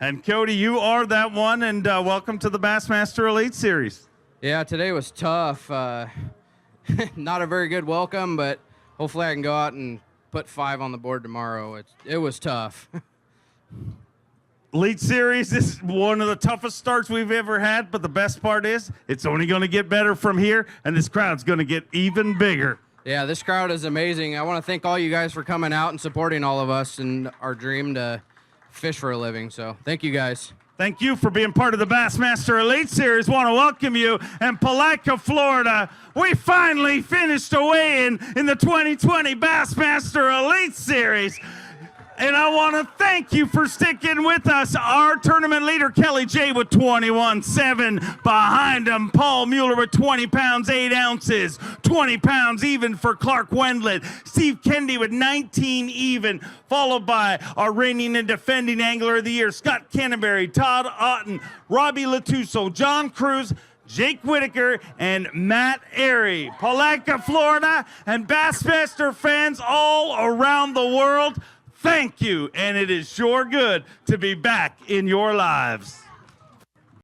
And Cody, you are that one, and welcome to the Bassmaster Elite Series. Yeah, today was tough. Not a very good welcome, but hopefully I can go out and put 5 on the board tomorrow. It was tough. Elite Series is one of the toughest starts we've ever had, but the best part is it's only going to get better from here, and this crowd's going to get even bigger. Yeah, this crowd is amazing. I want to thank all you guys for coming out and supporting all of us in our dream to fish for a living. So thank you guys. Thank you for being part of the Bassmaster Elite Series. Want to welcome you. And Palatka, Florida, we finally finished a weigh-in in the 2020 Bassmaster Elite Series. And I want to thank you for sticking with us. Our tournament leader, Kelly J, with 21.7. Behind him, Paul Mueller with 20 pounds, 8 ounces. 20 pounds even for Clark Wendlandt. Steve Kendi with 19 even, followed by our reigning and defending angler of the year, Scott Canterbury, Todd Otten, Robbie Latuso, John Cruz, Jake Whitaker, and Matt Airy. Palatka, Florida, and Bassmaster fans all around the world, thank you, and it is sure good to be back in your lives.